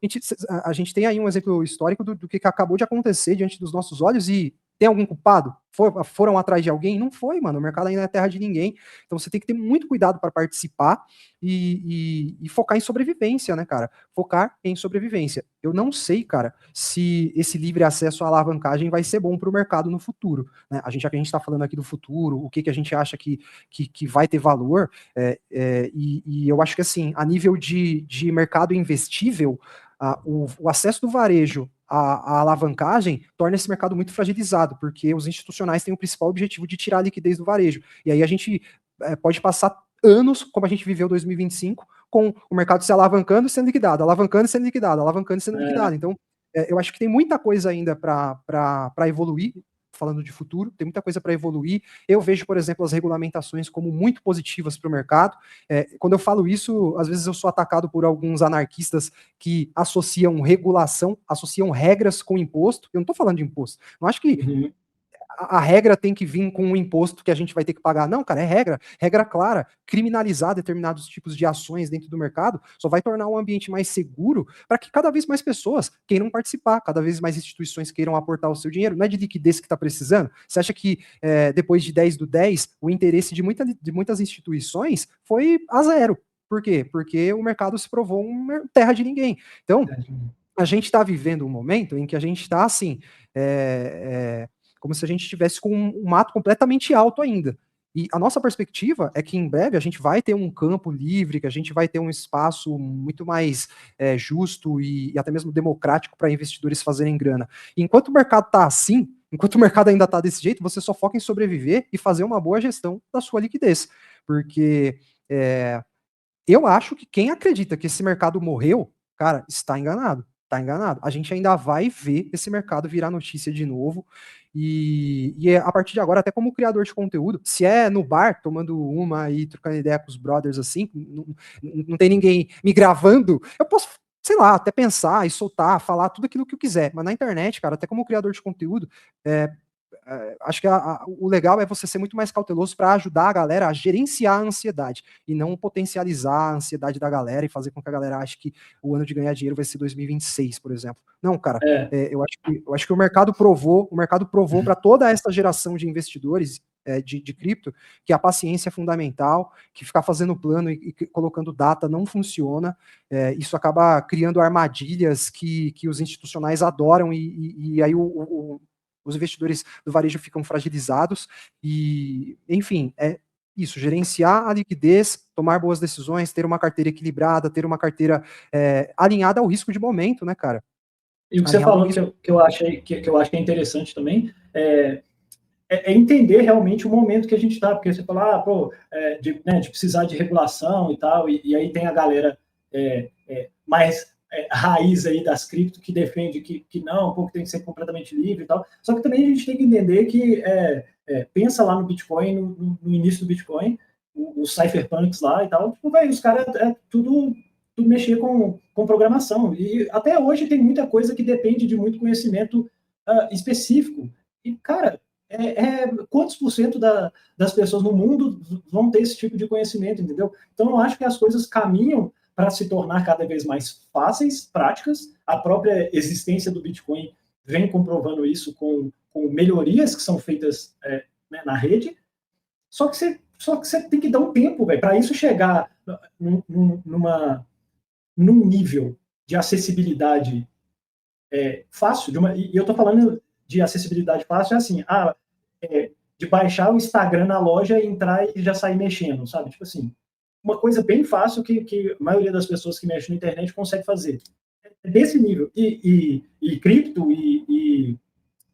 a gente tem aí um exemplo histórico do que acabou de acontecer diante dos nossos olhos e tem algum culpado? Foram atrás de alguém? Não foi, mano. O mercado ainda é terra de ninguém. Então você tem que ter muito cuidado para participar e focar em sobrevivência, né, cara? Focar em sobrevivência. Eu não sei, cara, se esse livre acesso à alavancagem vai ser bom para o mercado no futuro. Né? Já que a gente está falando aqui do futuro, o que a gente acha que vai ter valor, e eu acho que, assim, a nível de mercado investível, o acesso do varejo a alavancagem torna esse mercado muito fragilizado, porque os institucionais têm o principal objetivo de tirar a liquidez do varejo. E aí a gente pode passar anos, como a gente viveu em 2025, com o mercado se alavancando e sendo liquidado, alavancando e sendo liquidado, alavancando e sendo liquidado. Então, eu acho que tem muita coisa ainda para evoluir, falando de futuro, tem muita coisa para evoluir. Eu vejo, por exemplo, as regulamentações como muito positivas para o mercado. Quando eu falo isso, às vezes eu sou atacado por alguns anarquistas que associam regulação, associam regras com imposto. Eu não estou falando de imposto. Não acho que a regra tem que vir com um imposto que a gente vai ter que pagar. Não, cara, é regra clara. Criminalizar determinados tipos de ações dentro do mercado só vai tornar um ambiente mais seguro para que cada vez mais pessoas queiram participar, cada vez mais instituições queiram aportar o seu dinheiro. Não é de liquidez que está precisando? Você acha que depois de 10/10, o interesse de muitas instituições foi a zero? Por quê? Porque o mercado se provou uma terra de ninguém. Então, a gente está vivendo um momento em que a gente está assim, como se a gente estivesse com um mato completamente alto ainda. E a nossa perspectiva é que em breve a gente vai ter um campo livre, que a gente vai ter um espaço muito mais justo e até mesmo democrático para investidores fazerem grana. E enquanto o mercado está assim, enquanto o mercado ainda está desse jeito, você só foca em sobreviver e fazer uma boa gestão da sua liquidez. Porque eu acho que quem acredita que esse mercado morreu, cara, está enganado. Está enganado. A gente ainda vai ver esse mercado virar notícia de novo. E a partir de agora, até como criador de conteúdo, se é no bar, tomando uma e trocando ideia com os brothers assim, não tem ninguém me gravando, eu posso, sei lá, até pensar e soltar, falar tudo aquilo que eu quiser. Mas na internet, cara, até como criador de conteúdo, acho que o legal é você ser muito mais cauteloso para ajudar a galera a gerenciar a ansiedade e não potencializar a ansiedade da galera e fazer com que a galera ache que o ano de ganhar dinheiro vai ser 2026, por exemplo. Não, cara, eu acho que o mercado provou para toda essa geração de investidores de cripto que a paciência é fundamental, que ficar fazendo plano e colocando data não funciona. Isso acaba criando armadilhas que os institucionais adoram e aí os investidores do varejo ficam fragilizados e, enfim, é isso, gerenciar a liquidez, tomar boas decisões, ter uma carteira equilibrada, ter uma carteira alinhada ao risco de momento, né, cara? E o que você falou que eu acho que é interessante também é entender realmente o momento que a gente está, porque você fala, de precisar de regulação e tal, e aí tem a galera mais raiz aí das cripto que defende que não, que tem que ser completamente livre e tal. Só que também a gente tem que entender que pensa lá no Bitcoin, no início do Bitcoin, os cypherpunks lá e tal, tipo, véio, os caras tudo mexer com programação. E até hoje tem muita coisa que depende de muito conhecimento específico. E, cara, quantos por cento das pessoas no mundo vão ter esse tipo de conhecimento, entendeu? Então, eu acho que as coisas caminham para se tornar cada vez mais fáceis, práticas. A própria existência do Bitcoin vem comprovando isso com melhorias que são feitas na rede. Só que você tem que dar um tempo, para isso chegar num nível de acessibilidade fácil. E eu estou falando de acessibilidade fácil, assim, de baixar o Instagram na loja, entrar e já sair mexendo, sabe? Tipo assim, uma coisa bem fácil que a maioria das pessoas que mexem na internet consegue fazer. É desse nível. E cripto e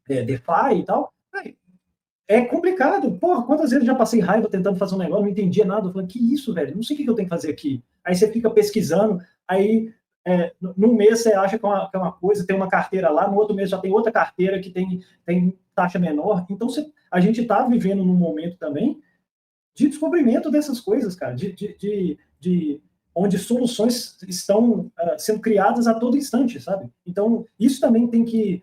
DeFi e tal, é complicado. Porra, quantas vezes eu já passei raiva tentando fazer um negócio, não entendia nada. Eu falei, que isso, velho? Não sei o que eu tenho que fazer aqui. Aí você fica pesquisando, aí num mês você acha que é uma coisa, tem uma carteira lá, no outro mês já tem outra carteira que tem taxa menor. Então, a gente está vivendo num momento também de descobrimento dessas coisas, cara, de onde soluções estão sendo criadas a todo instante, sabe? Então, isso também tem que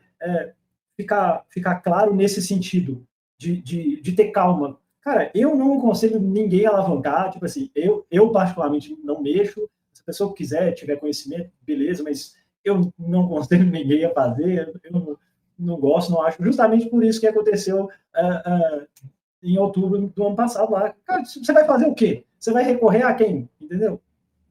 ficar claro nesse sentido, de ter calma. Cara, eu não aconselho ninguém a alavancar, tipo assim, eu particularmente não mexo, se a pessoa quiser, tiver conhecimento, beleza, mas eu não aconselho ninguém a fazer, eu não gosto, não acho, justamente por isso que aconteceu em outubro do ano passado lá. Cara, você vai fazer o quê? Você vai recorrer a quem? Entendeu?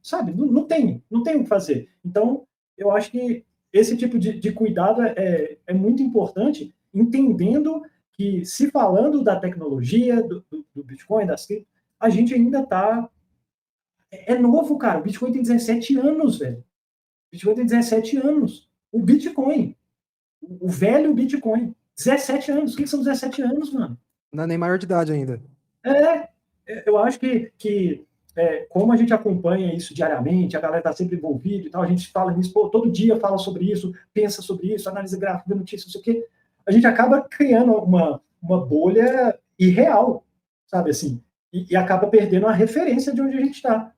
Sabe? Não tem o que fazer. Então, eu acho que esse tipo de cuidado é muito importante, entendendo que, se falando da tecnologia, do Bitcoin, das cripto, a gente ainda está... É novo, cara. O Bitcoin tem 17 anos, velho. O Bitcoin tem 17 anos. O Bitcoin. O velho Bitcoin. 17 anos. O que são 17 anos, mano? Não é nem maior de idade ainda. Eu acho que como a gente acompanha isso diariamente, a galera está sempre envolvida e tal, a gente fala nisso, todo dia fala sobre isso, pensa sobre isso, analisa gráfico, notícias, não sei o quê, a gente acaba criando uma bolha irreal, sabe assim, e acaba perdendo a referência de onde a gente está.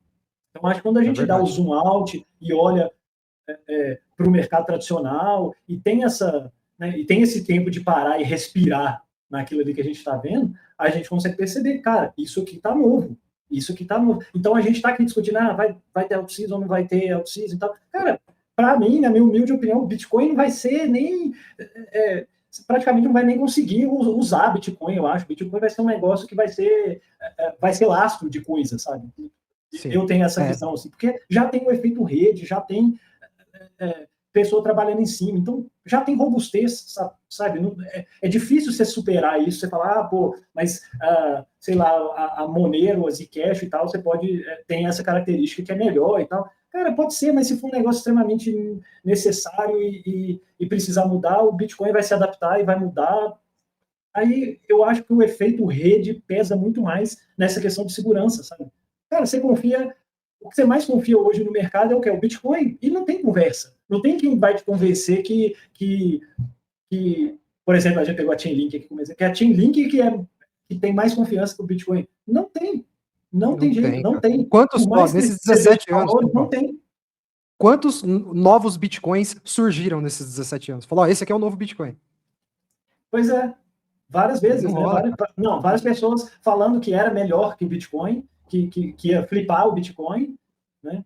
Então, acho que quando a gente dá o zoom out e olha para o mercado tradicional e tem esse tempo de parar e respirar naquilo ali que a gente está vendo, a gente consegue perceber, cara, isso aqui está novo. Isso aqui está novo. Então a gente está aqui discutindo, vai ter alt-season ou não vai ter alt-season e tal. Cara, para mim, na minha humilde opinião, o Bitcoin não vai ser nem... praticamente não vai nem conseguir usar Bitcoin, eu acho. Bitcoin vai ser um negócio que vai ser lastro de coisa, sabe? Sim. Eu tenho essa visão, assim, porque já tem o efeito rede, já tem pessoa trabalhando em cima, então já tem robustez, sabe? É difícil você superar isso, você falar, mas, sei lá, a Monero, a Zcash e tal, você pode, tem essa característica que é melhor e tal. Cara, pode ser, mas se for um negócio extremamente necessário e precisar mudar, o Bitcoin vai se adaptar e vai mudar. Aí eu acho que o efeito rede pesa muito mais nessa questão de segurança, sabe? Cara, você confia... O que você mais confia hoje no mercado é o que? O Bitcoin. E não tem conversa. Não tem quem vai te convencer que por exemplo, a gente pegou a Chainlink aqui como exemplo, que é a Chainlink que tem mais confiança que o Bitcoin. Não tem. Não tem jeito, não tem. Quantos, nesses 17 anos, não tem. Quantos novos Bitcoins surgiram nesses 17 anos? Falou, esse aqui é o novo Bitcoin. Pois é. Várias vezes, né? Várias pessoas falando que era melhor que o Bitcoin, que ia flipar o Bitcoin, né?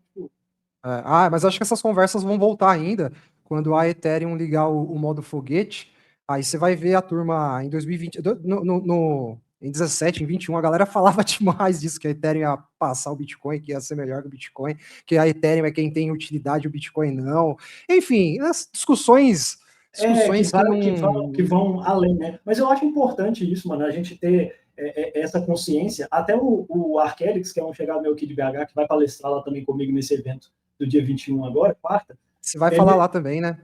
Mas acho que essas conversas vão voltar ainda quando a Ethereum ligar o modo foguete. Aí você vai ver a turma em 2020, em 17, em 21, a galera falava demais disso, que a Ethereum ia passar o Bitcoin, que ia ser melhor que o Bitcoin, que a Ethereum é quem tem utilidade, o Bitcoin não. Enfim, as discussões que vão além, né? Mas eu acho importante isso, mano, a gente ter essa consciência. Até o Arkelix, que é um chegado meu aqui de BH, que vai palestrar lá também comigo nesse evento do dia 21 agora, quarta. Você vai falar lá também, né?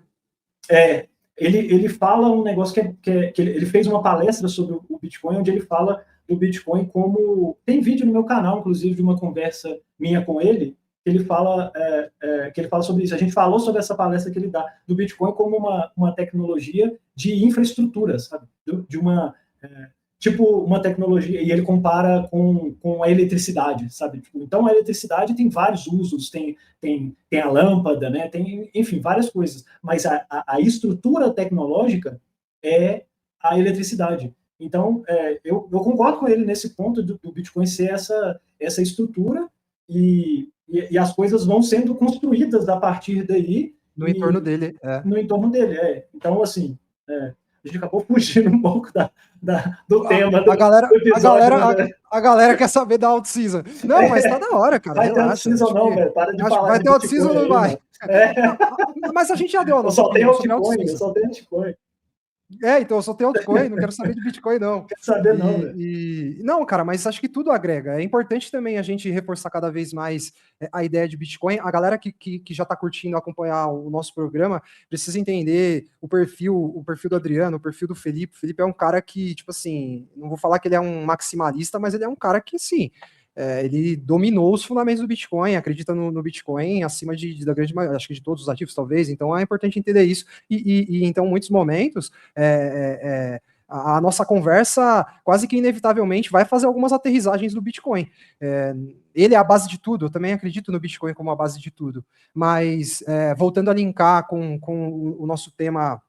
Ele fala um negócio que ele fez uma palestra sobre o Bitcoin, onde ele fala do Bitcoin como... Tem vídeo no meu canal, inclusive, de uma conversa minha com ele, que ele fala sobre isso. A gente falou sobre essa palestra que ele dá, do Bitcoin como uma tecnologia de infraestrutura, sabe? De uma... tipo uma tecnologia, e ele compara com a eletricidade, sabe? Então, a eletricidade tem vários usos, tem a lâmpada, né? Tem, enfim, várias coisas, mas a estrutura tecnológica é a eletricidade. Então, eu concordo com ele nesse ponto do Bitcoin ser essa estrutura e as coisas vão sendo construídas a partir daí. No entorno dele. No entorno dele, Então, assim... a gente acabou fugindo um pouco do tema do episódio. A galera quer saber da out-season. Não, mas tá da hora, cara. Vai ter out-season não, velho. Para de falar. Vai ter out-season ou não vai? Mas a gente já deu a nossa opinião. Eu só tenho altcoin. Então eu só tenho altcoin, não quero saber de Bitcoin, não. Não quero saber, não, velho. Não, cara, mas acho que tudo agrega. É importante também a gente reforçar cada vez mais a ideia de Bitcoin. A galera que já tá curtindo acompanhar o nosso programa precisa entender o perfil do Adriano, o perfil do Felipe. O Felipe é um cara que, tipo assim, não vou falar que ele é um maximalista, mas ele é um cara que, sim, ele dominou os fundamentos do Bitcoin, acredita no Bitcoin acima da grande maioria, acho que de todos os ativos, talvez. Então é importante entender isso. E então, em muitos momentos, a nossa conversa quase que inevitavelmente vai fazer algumas aterrissagens do Bitcoin. Ele é a base de tudo, eu também acredito no Bitcoin como a base de tudo. Mas, voltando a linkar com o nosso tema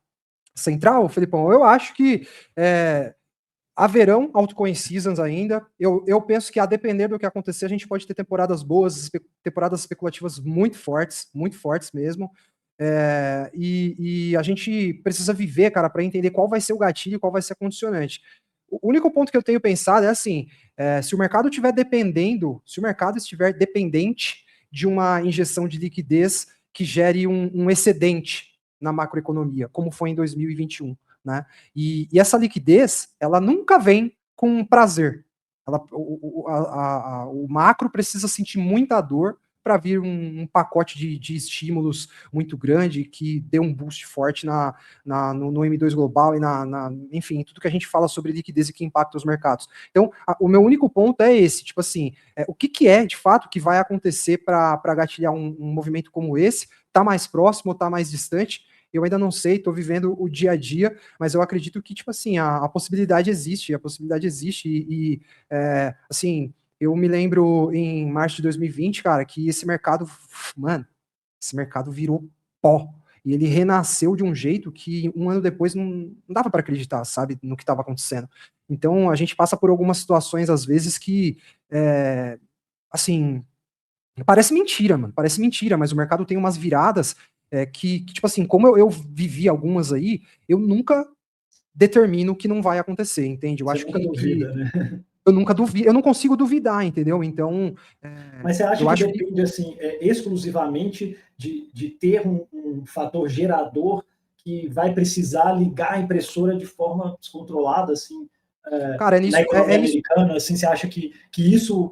central, Felipão, eu acho que haverão altcoin seasons ainda. Eu penso que, a depender do que acontecer, a gente pode ter temporadas boas, temporadas especulativas muito fortes mesmo. E a gente precisa viver, cara, para entender qual vai ser o gatilho e qual vai ser a condicionante. O único ponto que eu tenho pensado é assim: se o mercado estiver dependente de uma injeção de liquidez que gere um excedente na macroeconomia, como foi em 2021. Né? E essa liquidez, ela nunca vem com prazer. O macro precisa sentir muita dor para vir um pacote de estímulos muito grande que dê um boost forte no M2 global e enfim, tudo que a gente fala sobre liquidez e que impacta os mercados. Então, o meu único ponto é esse, tipo assim, o que é, de fato, que vai acontecer para gatilhar um movimento como esse? Tá mais próximo ou tá mais distante? Eu ainda não sei, estou vivendo o dia a dia, mas eu acredito que, tipo assim, a possibilidade existe, assim, eu me lembro em março de 2020, cara, que esse mercado virou pó. e ele renasceu de um jeito que um ano depois não dava para acreditar, sabe, no que estava acontecendo. Então, a gente passa por algumas situações, às vezes, que, assim, parece mentira, mano, parece mentira, mas o mercado tem umas viradas que, tipo assim, como eu vivi algumas aí, eu nunca determino que não vai acontecer, entende? Eu Você acho nunca que duvida, né? eu nunca duvido, eu não consigo duvidar, entendeu? Então, Mas você acha eu que acho que, depende, assim, exclusivamente de ter um fator gerador que vai precisar ligar a impressora de forma descontrolada, assim, cara, na é economia nisso, americana? Assim, você acha que isso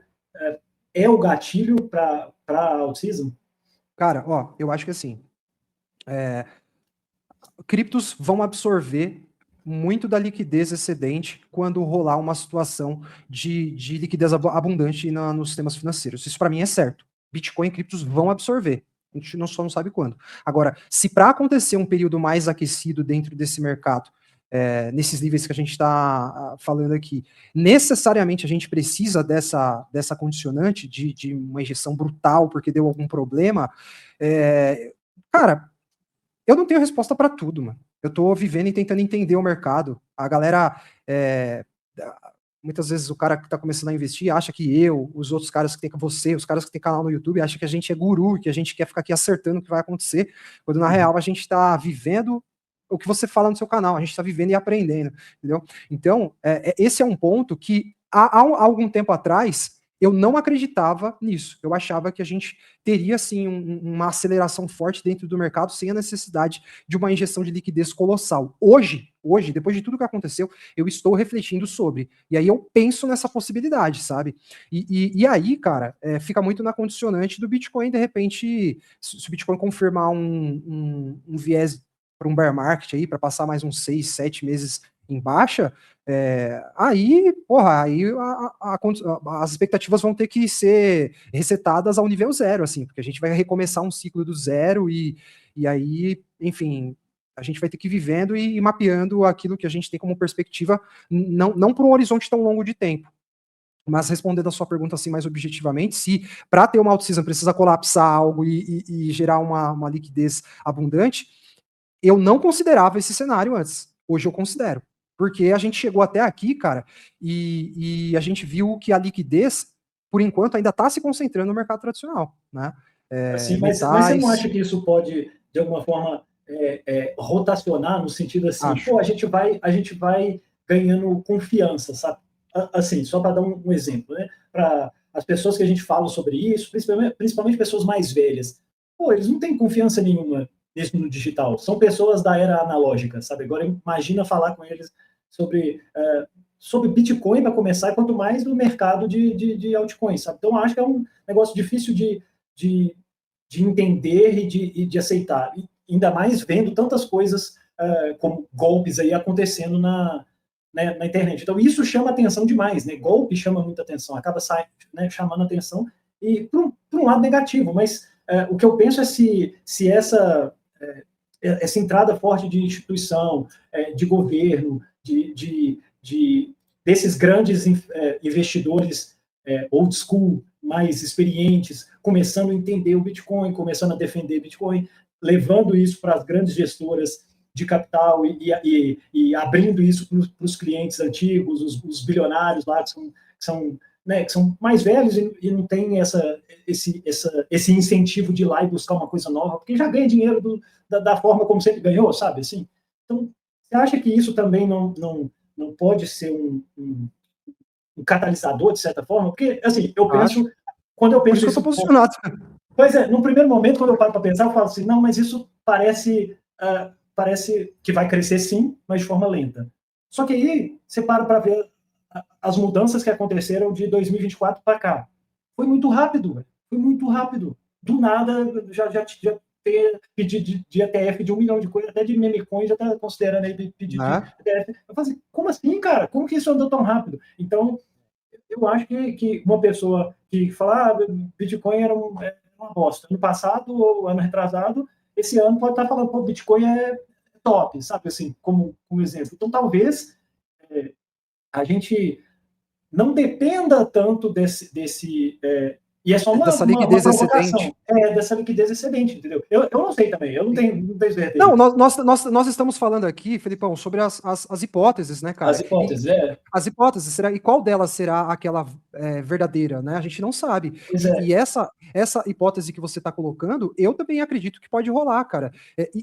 é o gatilho para autismo? cara, ó, eu acho que assim, criptos vão absorver muito da liquidez excedente quando rolar uma situação de liquidez abundante nos sistemas financeiros. Isso para mim é certo. Bitcoin e criptos vão absorver. A gente só não sabe quando. Agora, se para acontecer um período mais aquecido dentro desse mercado, nesses níveis que a gente está falando aqui, necessariamente a gente precisa dessa condicionante de uma injeção brutal porque deu algum problema, cara, eu não tenho resposta para tudo, mano. Eu tô vivendo e tentando entender o mercado. A galera, muitas vezes o cara que tá começando a investir acha que eu, os outros caras que tem você, os caras que tem canal no YouTube, acham que a gente é guru, que a gente quer ficar aqui acertando o que vai acontecer, quando na real a gente tá vivendo o que você fala no seu canal, a gente tá vivendo e aprendendo, entendeu? Então, esse é um ponto que há algum tempo atrás eu não acreditava nisso. Eu achava que a gente teria sim uma aceleração forte dentro do mercado sem a necessidade de uma injeção de liquidez colossal. Hoje, depois de tudo que aconteceu, eu estou refletindo sobre. E aí eu penso nessa possibilidade, sabe? E aí, cara, fica muito na condicionante do Bitcoin, de repente, se o Bitcoin confirmar um viés para um bear market aí, para passar mais uns 6, 7 meses em baixa, aí, porra, aí as expectativas vão ter que ser resetadas ao nível zero, assim, porque a gente vai recomeçar um ciclo do zero e aí, enfim, a gente vai ter que ir vivendo e mapeando aquilo que a gente tem como perspectiva, não por um horizonte tão longo de tempo. Mas respondendo a sua pergunta assim mais objetivamente, se para ter uma out-season precisa colapsar algo e gerar uma liquidez abundante, eu não considerava esse cenário antes. Hoje eu considero. Porque a gente chegou até aqui, cara, e a gente viu que a liquidez, por enquanto, ainda está se concentrando no mercado tradicional, né? Assim, mas você não Metais, acha que isso pode, de alguma forma, rotacionar no sentido assim, acho. pô, a gente vai ganhando confiança, sabe? Assim, só para dar um exemplo, né? Para as pessoas que a gente fala sobre isso, principalmente pessoas mais velhas, pô, eles não têm confiança nenhuma nisso no digital. São pessoas da era analógica, sabe? Agora imagina falar com eles sobre Bitcoin para começar, quanto mais no mercado de altcoins, sabe? Então acho que é um negócio difícil de de entender e de aceitar. E ainda mais vendo tantas coisas como golpes aí acontecendo na internet. Então, isso chama atenção demais, né? Golpe chama muita atenção, acaba chamando atenção e por um lado negativo, mas o que eu penso é se essa entrada forte de instituição, de governo, desses grandes investidores old school, mais experientes, começando a entender o Bitcoin, começando a defender Bitcoin, levando isso para as grandes gestoras de capital e abrindo isso para os clientes antigos, os bilionários lá que são mais velhos e não têm esse incentivo de ir lá e buscar uma coisa nova, porque já ganha dinheiro da forma como sempre ganhou, sabe? Assim, então, você acha que isso também não pode ser um catalisador, de certa forma? Porque, assim, Acho. quando eu Por isso penso que eu tô isso, posicionado. pois é, no primeiro momento, quando eu paro para pensar, eu falo assim, não, mas isso parece que vai crescer sim, mas de forma lenta. Só que aí você para ver as mudanças que aconteceram de 2024 para cá. Foi muito rápido, véio. Foi muito rápido. Do nada, já ter pedido de ETF de 1 milhão de coisas, até de meme coin já está considerando aí pedido de Né? ETF. Eu falei assim, como assim, cara? Como que isso andou tão rápido? Então, eu acho que uma pessoa que fala, Bitcoin era uma bosta. Ano passado ou ano retrasado, esse ano pode estar falando, pô, Bitcoin é top, sabe, assim, como exemplo. Então, talvez a gente não dependa tanto E é só dessa uma liquidez provocação. excedente. Dessa liquidez excedente, entendeu? Eu não sei também, eu não tenho certeza. Não, nós estamos falando aqui, Felipão, sobre as hipóteses, né, As cara? hipóteses, As hipóteses, e qual delas será aquela verdadeira, né? A gente não sabe. Pois é. E essa hipótese que você está colocando, eu também acredito que pode rolar, cara.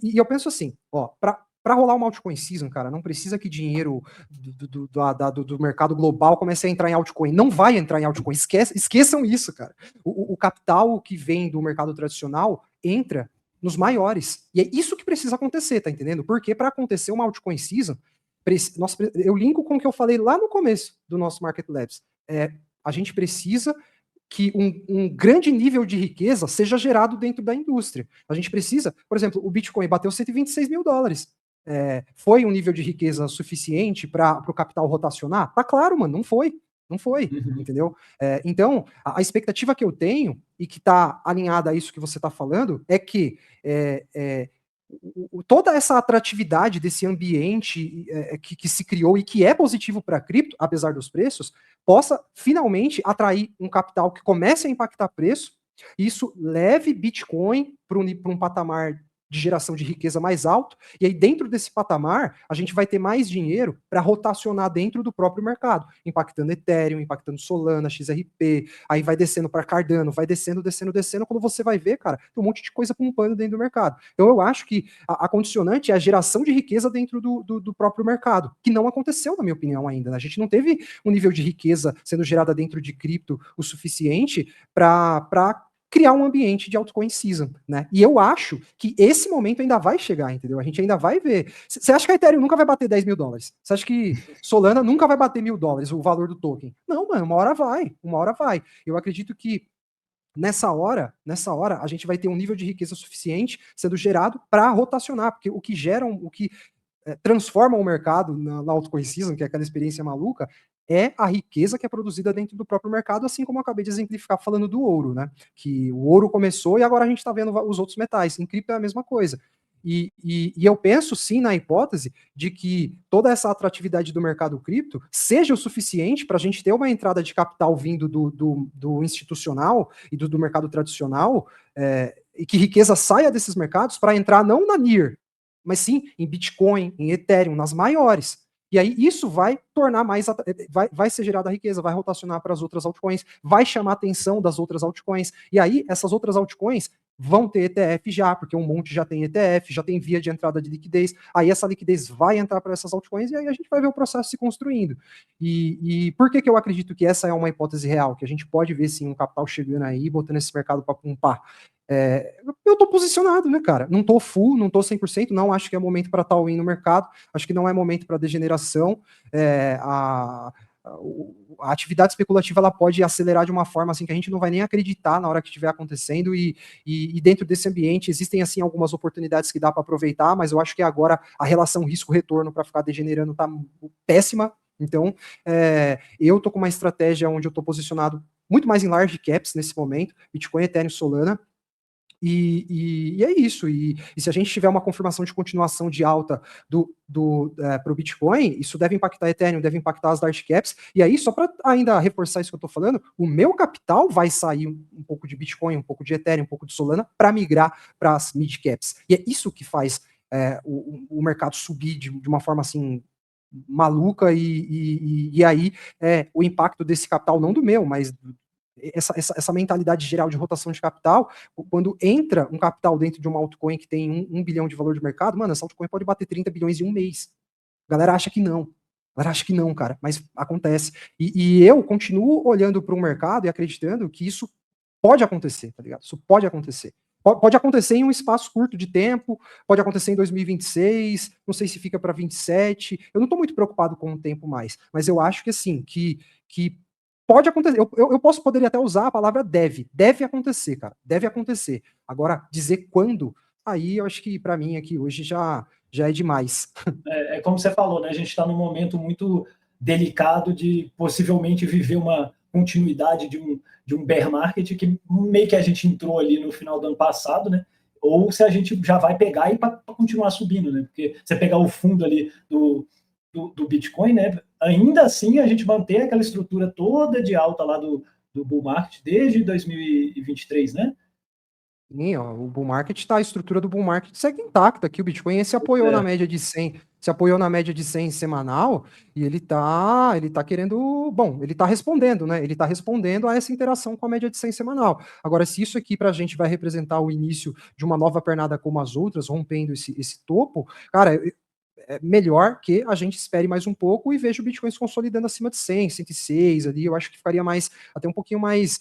E eu penso assim, ó, para rolar uma altcoin season, cara, não precisa que dinheiro do mercado global comece a entrar em altcoin. Não vai entrar em altcoin. Esqueçam isso, cara. O capital que vem do mercado tradicional entra nos maiores. E é isso que precisa acontecer, tá entendendo? Porque para acontecer uma altcoin season, eu linko com o que eu falei lá no começo do nosso Market Labs. A gente precisa que um grande nível de riqueza seja gerado dentro da indústria. A gente precisa, por exemplo, o Bitcoin bateu 126 mil dólares. Foi um nível de riqueza suficiente para o capital rotacionar? Tá claro, mano, não foi. Não foi, entendeu? Então, a expectativa que eu tenho, e que está alinhada a isso que você está falando, é que toda essa atratividade desse ambiente que se criou e que é positivo para a cripto, apesar dos preços, possa finalmente atrair um capital que comece a impactar preço, e isso leve Bitcoin para um patamar de geração de riqueza mais alto, e aí dentro desse patamar, a gente vai ter mais dinheiro para rotacionar dentro do próprio mercado, impactando Ethereum, impactando Solana, XRP, aí vai descendo para Cardano, vai descendo, quando você vai ver, cara, tem um monte de coisa pumpando dentro do mercado. Então eu acho que a condicionante é a geração de riqueza dentro do próprio mercado, que não aconteceu, na minha opinião, ainda. Né? A gente não teve um nível de riqueza sendo gerada dentro de cripto o suficiente para criar um ambiente de altcoin season, né? E eu acho que esse momento ainda vai chegar, entendeu? A gente ainda vai ver. Você acha que a Ethereum nunca vai bater 10 mil dólares? Você acha que Solana nunca vai bater $1.000, o valor do token? Não, mano, uma hora vai. Eu acredito que nessa hora, a gente vai ter um nível de riqueza suficiente sendo gerado para rotacionar, porque o que transforma o mercado na altcoin season, que é aquela experiência maluca, é a riqueza que é produzida dentro do próprio mercado, assim como eu acabei de exemplificar falando do ouro, né? Que o ouro começou e agora a gente está vendo os outros metais. Em cripto é a mesma coisa. E eu penso sim na hipótese de que toda essa atratividade do mercado cripto seja o suficiente para a gente ter uma entrada de capital vindo do institucional e do mercado tradicional, e que riqueza saia desses mercados para entrar não na NIR, mas sim em Bitcoin, em Ethereum, nas maiores. E aí isso vai tornar mais, vai ser gerada riqueza, vai rotacionar para as outras altcoins, vai chamar a atenção das outras altcoins. E aí essas outras altcoins vão ter ETF já, porque um monte já tem ETF, já tem via de entrada de liquidez. Aí essa liquidez vai entrar para essas altcoins e aí a gente vai ver o processo se construindo. E por que eu acredito que essa é uma hipótese real? Que a gente pode ver sim um capital chegando aí, botando esse mercado para pumpar. Eu tô posicionado, né, cara? Não tô full, não tô 100%, não acho que é momento para estar win no mercado, acho que não é momento para degeneração. A atividade especulativa ela pode acelerar de uma forma assim que a gente não vai nem acreditar na hora que estiver acontecendo, e dentro desse ambiente existem assim algumas oportunidades que dá para aproveitar, mas eu acho que agora a relação risco-retorno para ficar degenerando tá péssima. Então, eu tô com uma estratégia onde eu tô posicionado muito mais em large caps nesse momento, Bitcoin, Ethereum, Solana. E é isso. E se a gente tiver uma confirmação de continuação de alta para o Bitcoin, isso deve impactar Ethereum, deve impactar as large caps. E aí, só para ainda reforçar isso que eu estou falando, o meu capital vai sair um pouco de Bitcoin, um pouco de Ethereum, um pouco de Solana, para migrar para as mid caps. E é isso que faz o mercado subir de uma forma assim maluca. E aí o impacto desse capital, não do meu, mas essa mentalidade geral de rotação de capital, quando entra um capital dentro de uma altcoin que tem 1 bilhão de valor de mercado, mano, essa altcoin pode bater 30 bilhões em um mês. A galera acha que não. A galera acha que não, cara, mas acontece. E eu continuo olhando para o mercado e acreditando que isso pode acontecer, tá ligado? Isso pode acontecer. Pode acontecer em um espaço curto de tempo, pode acontecer em 2026, não sei se fica para 27. Eu não estou muito preocupado com o tempo mais, mas eu acho que assim, que pode acontecer. Eu poderia até usar a palavra deve acontecer, cara, deve acontecer. Agora, dizer quando, aí eu acho que para mim aqui hoje já é demais. É como você falou, né? A gente está num momento muito delicado de possivelmente viver uma continuidade de um bear market que meio que a gente entrou ali no final do ano passado, né? Ou se a gente já vai pegar e para continuar subindo, né? Porque você pegar o fundo ali do Bitcoin, né? Ainda assim a gente mantém aquela estrutura toda de alta lá do do bull market desde 2023, né? Sim, ó, o bull market tá, a estrutura do bull market segue intacta aqui, o Bitcoin se apoiou na média de 100, se apoiou na média de 100 semanal, e ele tá querendo, bom, ele tá respondendo, né, ele tá respondendo a essa interação com a média de 100 semanal. Agora, se isso aqui pra gente vai representar o início de uma nova pernada como as outras, rompendo esse topo, cara, é melhor que a gente espere mais um pouco e veja o Bitcoin se consolidando acima de 100, 106 ali, eu acho que ficaria mais, até um pouquinho mais,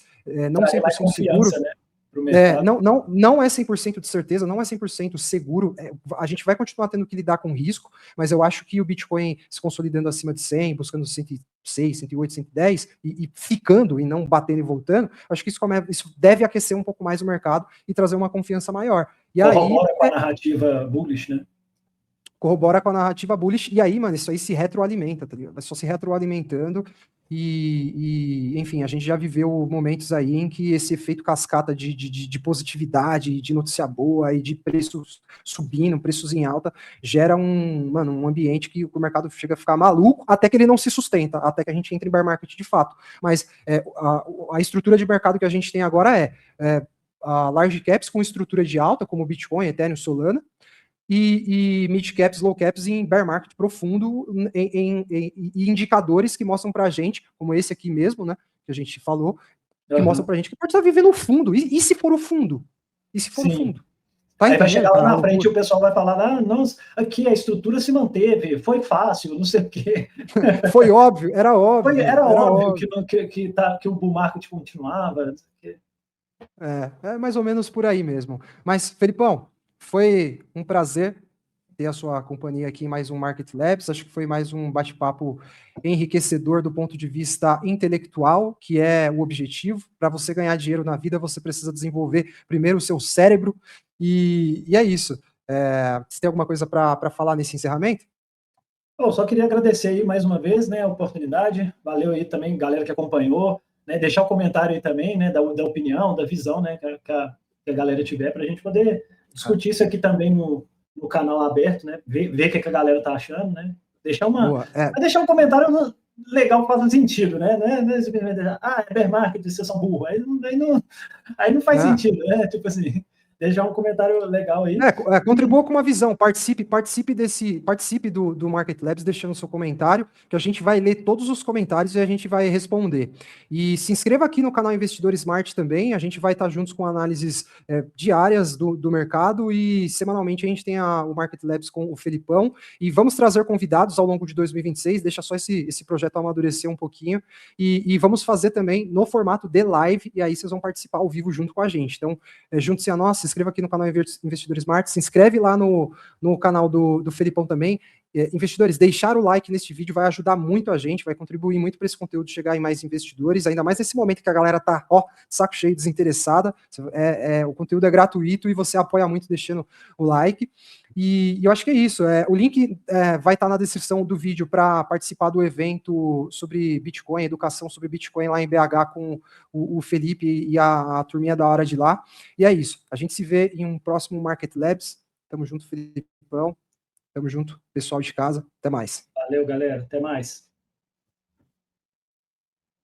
não Trazer mais 100% seguro, confiança, né, pro mercado. não é 100% de certeza, não é 100% seguro. A gente vai continuar tendo que lidar com risco, mas eu acho que o Bitcoin se consolidando acima de 100, buscando 106, 108, 110 e ficando e não batendo e voltando, acho que isso deve aquecer um pouco mais o mercado e trazer uma confiança maior. E Corrobora aí com a narrativa bullish, né? Corrobora com a narrativa bullish, e aí, mano, isso aí se retroalimenta, tá ligado? Vai só se retroalimentando, enfim, a gente já viveu momentos aí em que esse efeito cascata de positividade, de notícia boa e de preços subindo, preços em alta, gera um ambiente que o mercado chega a ficar maluco, até que ele não se sustenta, até que a gente entre em bear market de fato. Mas a estrutura de mercado que a gente tem agora a large caps com estrutura de alta, como Bitcoin, Ethereum, Solana, e mid caps, low caps em bear market profundo em indicadores que mostram para a gente, como esse aqui mesmo, né, que a gente falou, que mostram para a gente que pode estar vivendo o fundo. E se for o fundo? E se for o fundo? Tá Aí vai entendendo, chegar lá cara? na frente e o pessoal vai falar, ah, nossa, aqui a estrutura se manteve, foi fácil, não sei o quê. Foi óbvio, era óbvio. Era óbvio que o bull market continuava. É mais ou menos por aí mesmo. Mas, Felipão, foi um prazer ter a sua companhia aqui em mais um Market Labs. Acho que foi mais um bate-papo enriquecedor do ponto de vista intelectual, que é o objetivo. Para você ganhar dinheiro na vida, você precisa desenvolver primeiro o seu cérebro. E é isso. Você tem alguma coisa para falar nesse encerramento? Eu só queria agradecer aí mais uma vez, né, a oportunidade. Valeu aí também, galera que acompanhou. Né, deixar o comentário aí também, né, da opinião, da visão, né, que a galera tiver, para a gente poder discutir isso aqui também no canal aberto, né, ver o que a galera tá achando, né. Deixar deixar um comentário legal que faça sentido, né? Não é simplesmente é bear market, vocês são burros. Aí não faz sentido, né? Tipo assim, deixar um comentário legal aí. Contribua com uma visão, participe do Market Labs deixando seu comentário, que a gente vai ler todos os comentários e a gente vai responder. E se inscreva aqui no canal Investidor Smart também, a gente vai estar juntos com análises diárias do mercado e semanalmente a gente tem o Market Labs com o Felipão e vamos trazer convidados ao longo de 2026, deixa só esse projeto amadurecer um pouquinho e vamos fazer também no formato de live e aí vocês vão participar ao vivo junto com a gente. Então, junte-se a nós, se inscreva aqui no canal Investidor Smart, se inscreve lá no canal do Felipão também. Investidores, deixar o like neste vídeo vai ajudar muito a gente, vai contribuir muito para esse conteúdo chegar em mais investidores, ainda mais nesse momento que a galera tá, saco cheio, desinteressada. O conteúdo é gratuito e você apoia muito deixando o like. E eu acho que é isso. O link vai estar na descrição do vídeo para participar do evento sobre Bitcoin, educação sobre Bitcoin lá em BH com o Felipe e a turminha da hora de lá. E é isso. A gente se vê em um próximo Market Labs. Tamo junto, Felipão. Tamo junto, pessoal de casa. Até mais. Valeu, galera. Até mais.